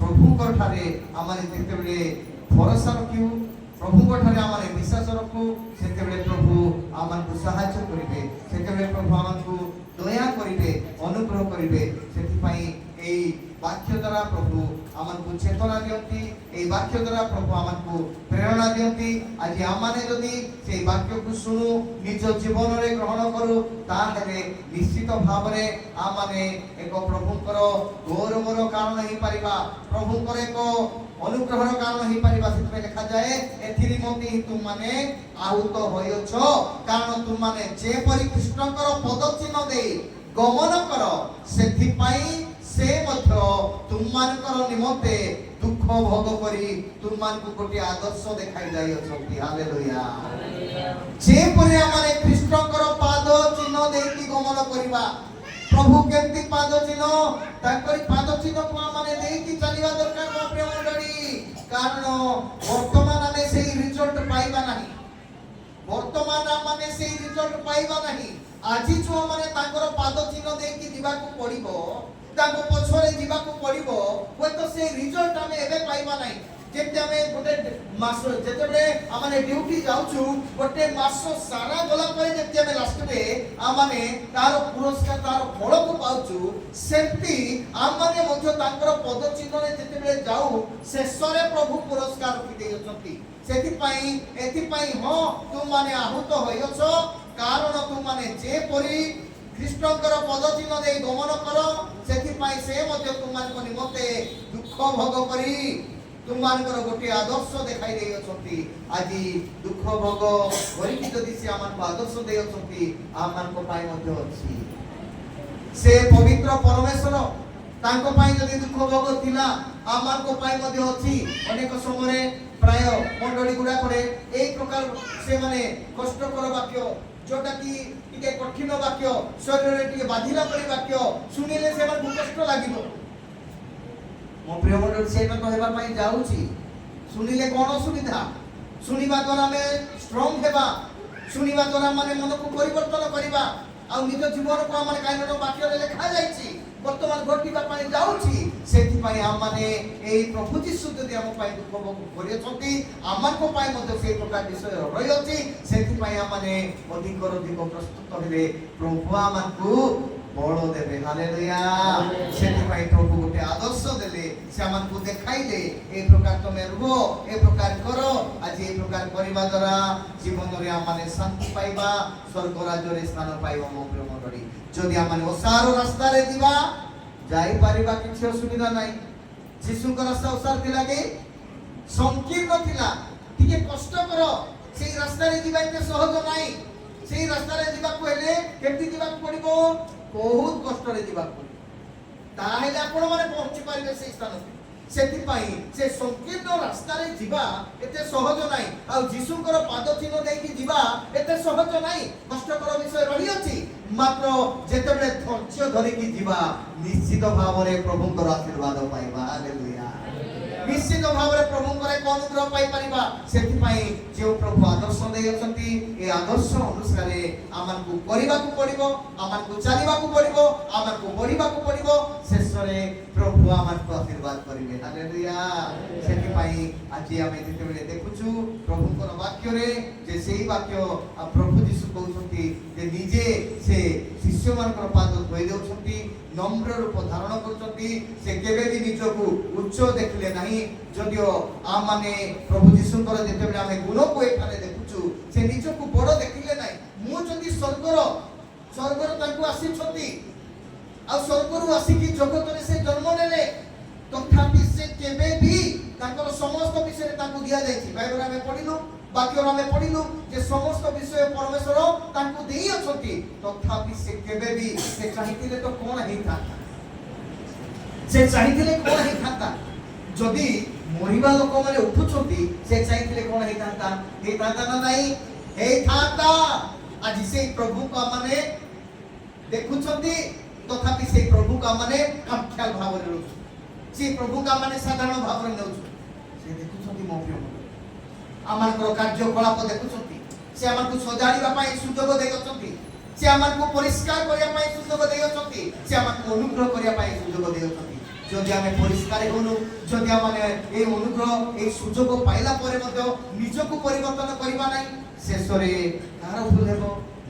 ପ୍ରଭୁଙ୍କ ଠାରେ ଆମମାନେ ଯେତେବେଳେ ଭରସା ରଖିବୁ, ପ୍ରଭୁଙ୍କ ଠାରେ ଆମମାନେ ବିଶ୍ୱାସ ରଖୁ, ସେତେବେଳେ ପ୍ରଭୁ ଆମକୁ ସାହାଯ୍ୟ କରିବେ, ସେତେବେଳେ ପ୍ରଭୁ ଆମକୁ ଦୟା କରିବେ, ଅନୁଗ୍ରହ କରିବେ। ସେଥିପାଇଁ এই বাক্য দ্বারা প্রভু আমাকে চেতনা দিয়ন্তি, এই বাক্য দ্বারা প্রভু আমাকে প্রেরণা দিয়ন্তি। আজ আমানে যদি সেই বাক্যକୁ শুণু, নিজ জীবନରେ গ্রহণ করু, তাহলে নিশ্চিত ভাবে আমানে এক প্রভুଙ୍କର গৌরবর কারণ হই পারিবা, প্রভুଙ୍କର এক অনুগ্রহর কারণ হই পারিবা। সেটা লেখা যায় এথি নিমন্তে হি তুমানে আহুত হইଅଛ, কারণ তুমানে যেপরি কৃষ্ণଙ୍କର পদচিহ্ন দেই গমন কর, ସେଥିପାଇଁ ସେ ମଧ୍ୟ ତୁମମାନଙ୍କର ନିମନ୍ତେ ଦୁଃଖ ଭୋଗ କରି ତୁମମାନଙ୍କୁ ଗୋଟିଏ ଆଦର୍ଶ ଦେଖାଇ ଯାଇଅଛନ୍ତି। ହାଲେଲୁୟା। ଯେପରି ଆମେ ଖ୍ରୀଷ୍ଟଙ୍କର ପାଦ ଚିହ୍ନ ଦେଇକି ଗମନ କରିବା, ପ୍ରଭୁ କେମିତି ପାଦ ଚିହ୍ନ, ତାଙ୍କରି ପାଦ ଚିହ୍ନକୁ ଆମେ ଦେଇକି ଚାଲିବା ଦରକାର। ମୋ ପ୍ରିୟ ମଣ୍ଡଳୀ, କାରଣ ବର୍ତ୍ତମାନ ଆମେ ସେଇ ରିଜଲ୍ଟ ପାଇବା ନାହିଁ, ବର୍ତ୍ତମାନ ଆମେ ସେଇ ରିଜଲ୍ଟ ପାଇବା ନାହିଁ। ଆଜି ଯୋଉମାନେ ତାଙ୍କର ପାଦ ଚିହ୍ନ ଦେଇକି ଯିବାକୁ ପଡିବ, ତାଙ୍କ ପଛରେ ଯିବାକୁ ପଡିବ, ହୁଏତ ସେ ରିଜଲ୍ଟ ଆମେ ଏବେ ପାଇବା ନାହିଁ। ଯେମିତି ଆମେ ଗୋଟେ ମାସ ଯେତେବେଳେ ଆମେ ଡ୍ୟୁଟି ଯାଉଛୁ, ଗୋଟେ ମାସ ସାରା ଗଲା ପରେ ଯେମିତି ଆମେ ଲାଷ୍ଟରେ ଆମେ ତାର ପୁରସ୍କାର, ତାର ଫଳକୁ ପାଉଛୁ, ସେମିତି ଆମେ ମଧ୍ୟ ତାଙ୍କର ପଦ ଚିହ୍ନରେ ଯେତେବେଳେ ଯାଉ, ଶେଷରେ ପ୍ରଭୁ ପୁରସ୍କାର ରଖି ଦେଇଅଛନ୍ତି। ସେଥିପାଇଁ ଏଥିପାଇଁ ହଁ ତୁମମାନେ ଆହୁତ ହୋଇଅଛ, କାରଣ ତୁମମାନେ ଯେପରି ଖ୍ରୀଷ୍ଟଙ୍କର ପଦ ଚିହ୍ନ ଦେଇ ଗମନ କର, ସେଥିପାଇଁ ସେ ମଧ୍ୟ ତୁମମାନଙ୍କ ନିମନ୍ତେ ଦୁଃଖ ଭୋଗ କରି ତୁମମାନଙ୍କର ଗୋଟିଏ ଆଦର୍ଶ ଦେଖାଇ ଦେଇଅଛନ୍ତି। ଆଜି ଦୁଃଖ ଭୋଗ କରିକି ଯଦି ସେ ଆମମାନଙ୍କୁ ଆଦର୍ଶ ଦେଇଅଛନ୍ତି, ଆମମାନଙ୍କ ପାଇଁ ମଧ୍ୟ ଅଛି। ସେ ପବିତ୍ର ପରମେଶ୍ୱର, ତାଙ୍କ ପାଇଁ ଯଦି ଦୁଃଖ ଭୋଗ ଥିଲା, ଆମମାନଙ୍କ ପାଇଁ ମଧ୍ୟ ଅଛି। ଅନେକ ସମୟରେ ପ୍ରାୟ ମଣ୍ଡଳୀ ଗୁଡାକରେ এই ପ୍ରକାର ସେମାନେ କଷ୍ଟକର ବାକ୍ୟ, ଯୋଉଟା କି ଟିକେ କଠିନ ବାକ୍ୟ, ଶରୀରରେ ଟିକେ ବାଧିଲା ପରି ବାକ୍ୟ ଶୁଣିଲେ ସେମାନଙ୍କୁ କଷ୍ଟ ଲାଗିବ। ମୋ ପ୍ରିୟ ମଣ୍ଡଳୀ, ସେଇଟା ତ ହେବା ପାଇଁ ଯାଉଛି। ଶୁଣିଲେ କଣ ସୁବିଧା? ଶୁଣିବା ଦ୍ୱାରା ଆମେ ଷ୍ଟ୍ରଙ୍ଗ ହେବା, ଶୁଣିବା ଦ୍ୱାରା ମାନେ ମନକୁ ପରିବର୍ତ୍ତନ କରିବା ଆଉ ନିଜ ଜୀବନକୁ ଆମେ କାହିଁକି ବାକ୍ୟରେ ଲେଖା ଯାଇଛି ବର୍ତ୍ତମାନ ଘଟିବା ପାଇଁ ଯାଉଛି। ସେଥିପାଇଁ ଆମମାନେ ଏଇ ପ୍ରଭୁ ଯୀଶୁ ଯଦି ଆମ ପାଇଁ ଦୁଃଖ ଭୋଗ କରିଅଛନ୍ତି ଆମମାନଙ୍କ ପାଇଁ ମଧ୍ୟ ସେଇ ପ୍ରକାର ବିଷୟ ରହିଅଛି। ସେଥିପାଇଁ ଆମମାନେ ଅଧିକରୁ ଅଧିକ ପ୍ରସ୍ତୁତ ହେଲେ ପ୍ରଭୁ ଆମକୁ ବଳ ଦେବେ। ହାଲେଲୁୟା। ସେଥିପାଇଁ ପ୍ରଭୁ ଗୋଟେ ଆଦର୍ଶ ଦେଲେ, ସେ ଆମକୁ ଦେଖାଇଲେ ଏ ପ୍ରକାର ତମେ ରୁହ, ଏ ପ୍ରକାର କର। ଆଜି ଏ ପ୍ରକାର କରିବା ଦ୍ୱାରା ଜୀବନରେ ଆମମାନେ ଶାନ୍ତି ପାଇବା, ସ୍ୱର୍ଗ ରାଜ୍ୟରେ ସ୍ଥାନ ପାଇବା। ମୋ ପ୍ରିୟ ମଣ୍ଡଳୀ, ଯଦି ଆମେ ଓସାର ରାସ୍ତାରେ ଯିବା ଯାଇପାରିବା, କିଛି ଅସୁବିଧା ନାହିଁ। ଯୀଶୁଙ୍କ ରାସ୍ତା ଓସାର ଥିଲା କି ସଂକୀର୍ଣ୍ଣ ଥିଲା, ଟିକେ କଷ୍ଟକର। ସେଇ ରାସ୍ତାରେ ଯିବା ଏତେ ସହଜ ନାହିଁ। ସେଇ ରାସ୍ତାରେ ଯିବାକୁ ହେଲେ କେମିତି ଯିବାକୁ ପଡିବ? ବହୁତ କଷ୍ଟରେ ଯିବାକୁ ପଡିବ, ତାହେଲେ ଆପଣ ମାନେ ପହଞ୍ଚି ପାରିବେ ସେଇ ସ୍ଥାନକୁ। ସେଥିପାଇଁ ସେ ସଂକୀର୍ଣ୍ଣ ରାସ୍ତାରେ ଯିବା ଏତେ ସହଜ ନାହିଁ। ଆଉ ଯୀଶୁଙ୍କର ପାଦ ଚିହ୍ନ ଦେଇକି ଯିବା ଏତେ ସହଜ ନାହିଁ, କଷ୍ଟକର ବିଷୟ ରହିଅଛି। ମାତ୍ର ଯେତେବେଳେ ଧୈର୍ଯ୍ୟ ଧରିକି ଯିବା ନିଶ୍ଚିତ ଭାବରେ ପ୍ରଭୁଙ୍କର ଆଶୀର୍ବାଦ ପାଇବା। ହାଲେଲୁୟା। ନିଶ୍ଚିତ ଭାବରେ ପ୍ରଭୁଙ୍କର ଏକ ଅନୁଗ୍ରହ ପାଇପାରିବା। ସେଥିପାଇଁ ଯେଉଁ ପ୍ରଭୁ ଆଦର୍ଶ ଦେଇଅଛନ୍ତି ଏ ଆଦର୍ଶ ଅନୁସାରେ ଆମକୁ କରିବାକୁ ପଡିବ, ଆମକୁ ଚାଲିବାକୁ ପଡିବ, ଆମକୁ ବଢିବାକୁ ପଡିବ। ଶେଷରେ ପ୍ରଭୁ ଆମକୁ ଆଶୀର୍ବାଦ କରିବେ। ହାଲେଲୁୟା। ସେଥିପାଇଁ ଆଜି ଆମେ ଯେତେବେଳେ ଦେଖୁଛୁ ପ୍ରଭୁଙ୍କର ବାକ୍ୟରେ ଯେ ସେଇ ବାକ୍ୟ ପ୍ରଭୁ ଯୀଶୁ କହୁଛନ୍ତି ଯେ ନିଜେ ସେ ଶିଷ୍ୟମାନଙ୍କର ପାଦ ଧୋଇ ଦେଉଛନ୍ତି, নম্র রূপ ধারণ করছেন। সে কেবে বি নিজকু উচ্চ দেখলে নাই, যদিও মানে প্রভু যীশুঙ্কর যেতবে আমি গুণকু এখানে দেখুছু সে নিজকু বড় দেখিলে নাই। মু যদি স্বর্গর তাঁকু আসিছন্তি আর স্বর্গরু আসিকি জগতরে সে জন্ম নেলে, তথাপি সে কেবে বি তাঁকর সমস্ত বিষয়ে তাঁকু দিয়া যাইছি। বাইবেল আমি পড়িলু, বাক্যর আমি পড়িলু যে সমস্ত বিষয়ে পরমেশ্বর তাঁকু দেই অছন্তি, তথাপি সে কেবে বি সে চাহিলে তো কোন হেইথান্তা, সে চাহিলে কোন হেইথান্তা। যদি মরিবা লোক মানে উঠুছন্তি সে চাহিলে কোন হেইথান্তা, হেইথান্তা না নাই? হেইথান্তা। আজ সেই প্রভুকে মানে দেখুছন্তি, তথাপি সেই প্রভুকে মানে খামখিয়াল ভাବରେ রହୁଛୁ, সেই প্রভুকে মানে সাধারণ ভাବରେ নেউଛୁ। সে দেখুছন্তি ମୋ ପ୍ରିୟ ଆମଙ୍କର କାର୍ଯ୍ୟକଳାପ ଦେଖୁଛନ୍ତି, ସେ ଆମକୁ ସଜାଡ଼ିବା ପାଇଁ ସୁଯୋଗ ଦେଇଅଛନ୍ତି, ସେ ଆମକୁ ପରିଷ୍କାର କରିବା ପାଇଁ ସୁଯୋଗ ଦେଇଅଛନ୍ତି, ସେ ଆମକୁ ଅନୁଗ୍ରହ କରିବା ପାଇଁ ସୁଯୋଗ ଦେଇଅଛନ୍ତି। ଯଦି ଆମେ ପରିଷ୍କାର ହେଉନୁ, ଯଦି ଆମେ এই ଅନୁଗ୍ରହ এই ସୁଯୋଗ ପାଇଲା ପରେ ମଧ୍ୟ ନିଜକୁ ପରିବର୍ତ୍ତନ କରିବା ନାହିଁ, ଶେଷରେ କାହାର ଭୁଲ ହେବ?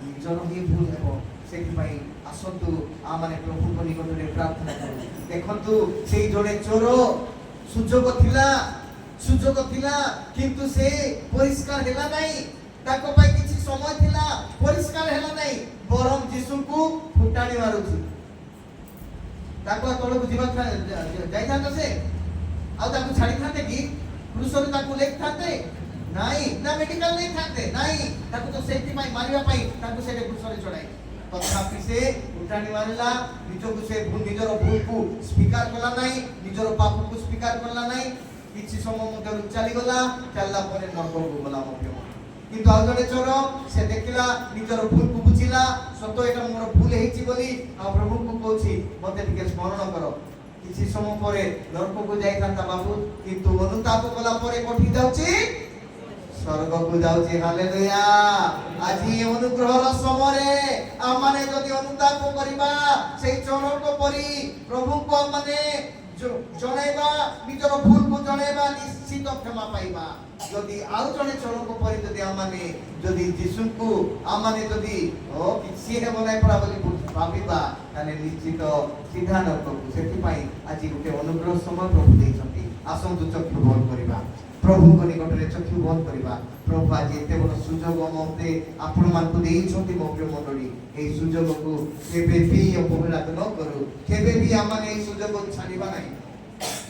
ନିଜର ହିଁ ଭୁଲ ହେବ। ସେଥିପାଇଁ ଆସନ୍ତୁ ଆମମାନେ ପ୍ରଭୁଙ୍କ ନିକଟରେ ପ୍ରାର୍ଥନା କରୁ। ଦେଖନ୍ତୁ ସେଇ ଜଣେ ଚୋର ସୁଯୋଗ ଥିଲା କିନ୍ତୁ ସେ ପରିଷ୍କାର ହେଲା ନାହିଁ, ତାଙ୍କ ପାଇଁ କିଛି ସମୟ ଥିଲା, ପରିଷ୍କାର ହେଲା ନାହିଁ, ବରଂ ଯୀଶୁଙ୍କୁ ଫୁଟାଣି ମାରୁଛି। ତାକୁ ତଳକୁ ଯିବା ଯାଇଥାନ୍ତା ସେ, ଆଉ ତାକୁ ଛାଡ଼ିଥାନ୍ତେ କି? କ୍ରୁଶରେ ତାକୁ ଲେଖିଥାନ୍ତେ ନାହିଁ, ନା ମେଡିକାଲ ନେଇଥାନ୍ତେ ନାହିଁ, ତାକୁ ତ ସେଇଥିପାଇଁ ମାରିବା ପାଇଁ ତାକୁ ସେଠି କ୍ରୁଶରେ ଚଢ଼ାଇ। ତଥାପି ସେ ଫୁଟାଣି ମାରିଲା, ନିଜକୁ ସେ ନିଜର ଭୁଲକୁ ସ୍ୱୀକାର କଲା ନାହିଁ, ନିଜର ପାପକୁ ସ୍ୱୀକାର କଲା ନାହିଁ। କିଛି ସମୟ ମଧ୍ୟରୁ ଚାଲିଗଲା, ଚାଲିଲା ପରେ ନରକକୁ ଗଲା ମଧ୍ୟ। କିନ୍ତୁ ଆଉ ଜଣେ ଚୋର ସେ ଦେଖିଲା, ନିଜର ଭୁଲକୁ ବୁଝିଲା, ସତ ଏଟା ମୋର ଭୁଲ ହେଇଛି ବୋଲି ଆଉ ପ୍ରଭୁଙ୍କୁ କହୁଛି ମତେ ଟିକେ ସ୍ମରଣ କର। କିଛି ସମୟ ପରେ ନରକକୁ ଯାଇଥାନ୍ତା ବାବୁ, କିନ୍ତୁ ଅନୁତାପ କଲା ପରେ କୋଠି ଯାଉଛି? ସ୍ୱର୍ଗକୁ ଯାଉଛି। ହାଲେଲୁୟା। ଆଜି ଅନୁଗ୍ରହର ସମୟରେ ଆମମାନେ ଯଦି ଅନୁତାପ କରିବା ସେଇ ଚୋରଙ୍କ ପରି ପ୍ରଭୁଙ୍କୁ ଆମମାନେ ଜଣେଇବା, ନିଜର ଭୁଲକୁ ଜଣେଇବା, ନିଶ୍ଚିତ କ୍ଷମା ପାଇବା। ଯଦି ଆଉ ଜଣେ ଚୋରଙ୍କ ପରି ଯଦି ଆମମାନେ ଯଦି ଯୀଶୁଙ୍କୁ ଆମମାନେ ଯଦି କିଛି ହେବ ନାହିଁ ପରା ବୋଲି ଭାବିବା, ତାହେଲେ ନିଶ୍ଚିତ ସିଧା ନରକକୁ। ସେଥିପାଇଁ ଆଜି ଗୋଟେ ଅନୁଗ୍ରହ ସମୟ ପ୍ରଭୁ ଦେଇଛନ୍ତି। ଆସନ୍ତୁ ଚକ୍ଷୁ ବନ୍ଦ କରିବା, ପ୍ରଭୁଙ୍କ ନିକଟରେ ଚକ୍ଷୁ ବନ୍ଦ କରିବା। ପ୍ରଭୁ ଆଜି ଏତେ ବଡ଼ ସୁଯୋଗ ମତେ ଆପଣମାନଙ୍କୁ ଦେଇଛନ୍ତି ମୋ ପ୍ରିୟ ମଣ୍ଡଳୀ। ଏହି ସୁଯୋଗକୁ କେବେ ବି ଅବହେଳା ନ କରୁ, କେବେ ବି ଆମମାନେ ଏହି ସୁଯୋଗ ଛାଡ଼ିବା ନାହିଁ।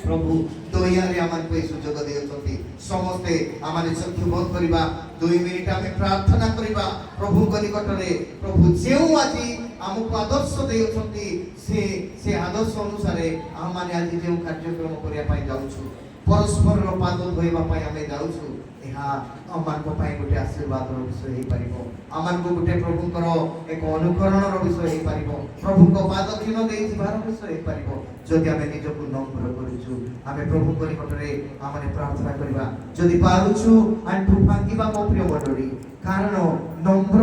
ପ୍ରଭୁ ଦୟାରେ ଆମକୁ ଏହି ସୁଯୋଗ ଦେଇଛନ୍ତି। ସମସ୍ତେ ଆମମାନେ ଚକ୍ଷୁ ବନ୍ଦ କରିବା, 2 ମିନିଟ୍ ଆମେ ପ୍ରାର୍ଥନା କରିବା ପ୍ରଭୁଙ୍କ ନିକଟରେ। ପ୍ରଭୁ ଯେଉଁ ଆଜି ଆମକୁ ଆଦର୍ଶ ଦେଇଛନ୍ତି ସେ ଆଦର୍ଶ ଅନୁସାରେ ଆମମାନେ ଆଜି ଯେଉଁ କାର୍ଯ୍ୟକ୍ରମ କରିବା ପାଇଁ ଯାଉଛୁ, ପରସ୍ପରର ପାଦ ଧୋଇବା ପାଇଁ ଆମେ ଯାଉଛୁ, ଏହା ଆମମାନଙ୍କ ପାଇଁ ଗୋଟେ ଆଶୀର୍ବାଦର ବିଷୟ ହେଇପାରିବ, ଆମମାନଙ୍କୁ ଗୋଟେ ପ୍ରଭୁଙ୍କର ଏକ ଅନୁକରଣର ବିଷୟ ହେଇପାରିବ, ପ୍ରଭୁଙ୍କ ପାଦ ଚିହ୍ନ ଦେଇ ଯିବାର ବିଷୟ ହେଇପାରିବ ଯଦି ଆମେ ନିଜକୁ ନମ୍ର କରୁଛୁ। ଆମେ ପ୍ରଭୁଙ୍କ ନିକଟରେ ଆମେ ପ୍ରାର୍ଥନା କରିବା, ଯଦି ପାରୁଛୁ ଆଣ୍ଠୁ ଭାଙ୍ଗିବା ମୋ ପ୍ରିୟ ମଣ୍ଡଳୀ, କାରଣ ନମ୍ର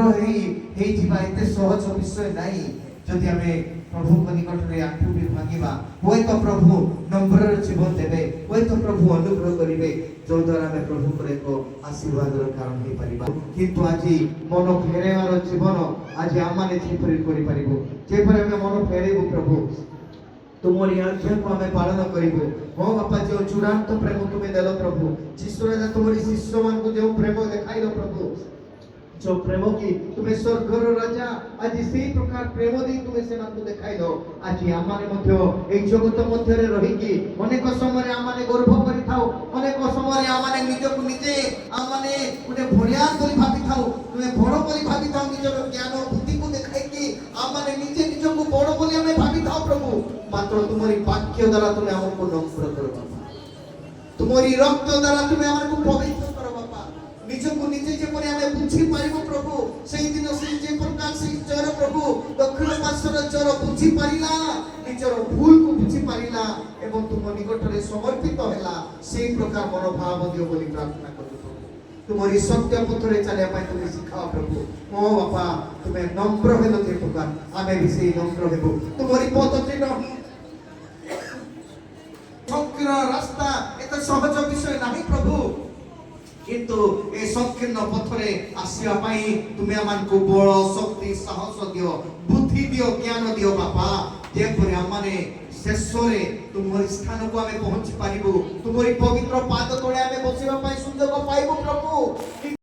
ହେଇଯିବା ଏତେ ସହଜ ବିଷୟ ନାହିଁ। ଯଦି ଆମେ ପ୍ରଭୁଙ୍କ ନିକଟରେ ଆଣ୍ଠୁ ବି ଭାଙ୍ଗିବା, ହୁଏତ ପ୍ରଭୁ ନମ୍ରର ଜୀବନ ଦେବେ, ହୁଏତ ପ୍ରଭୁ ଅନୁଗ୍ରହ କରିବେ, ଯୋଉଦ୍ୱାରା ଆମେ ପ୍ରଭୁଙ୍କର ଏକ ଆଶୀର୍ବାଦର କାରଣ ହେଇପାରିବା। କିନ୍ତୁ ଆଜି ମନ ଫେରାଇବାର ଜୀବନ ଆଜି ଆମମାନେ ଯେପରି କରିପାରିବୁ, ଯେପରି ଆମେ ମନ ଫେରାଇବୁ ପ୍ରଭୁ ତୁମରି ଆଜ୍ଞାକୁ ଆମେ ପାଳନ କରିବୁ। ହଁ ବାପା, ଯେଉଁ ଚୂଡ଼ାନ୍ତ ପ୍ରେମ ତୁମେ ଦେଲ ପ୍ରଭୁ, ଯୀଶୁ ରାଜା ତୁମରି ଶିଷ୍ୟମାନଙ୍କୁ ଯେଉଁ ପ୍ରେମ ଦେଖାଇଲ ପ୍ରଭୁ, जो प्रेम की तुम्हें स्वर्गर राजा आज से प्रकार प्रेम दे तुम्हें सेମାନଙ୍କୁ देखाइलो। आज आमाने मध्य ए जगत मध्य रे रही की अनेक समय आमाने गर्व करि थाओ, अनेक समय आमाने निजको निजे आमाने उठे भड़िया करि भाबी थाओ, तुम्हें बड़ करि भाबी थाओ, निजर ज्ञान बुद्धि को देखाइ की आमाने निजे निजको बड़ बोली हमें भाबी थाओ प्रभु। मात्र तुम्हारी वाक्य द्वारा तुम्हें हमको नम्र करो बाबा, तुम्हारी रक्त द्वारा तुम्हें हमको पवित्र करो बाबा। निजको निजे जेपरि आमे बुझी पारिबो प्रभु, सेही दिन से जे प्रकार से चर प्रभु दक्षिण पार्श्वर चर बुझी पारिला, निजर भूल को बुझी पारिला एवं तुम निकटरे समर्पित होला, सेही प्रकार मनोभाव दियो बोली प्रार्थना करू प्रभु। तुम्हारी सत्य पथरे चलिया पाई तुम सिखाओ प्रभु। ओ बापा, तुम्हें नम्र हेलो जे प्रकार आमे भी सेही नम्र हेबो, तुम्हारी पथ चिन्ह संकीर्ण रास्ता एत सहज विषय नहीं प्रभु, किंतु ए संकीर्ण पथरे आसिया पाई तुमे हमको बल शक्ति साहस दियो, बुद्धि दियो, ज्ञान दियो बापा, जेपरि हमने शेषरे तुमरी स्थान को आमे पहुंची पारिबो, तुमरी पवित्र पाद तळे आमे बसिबा पाई सुंदर पाइबो प्रभु।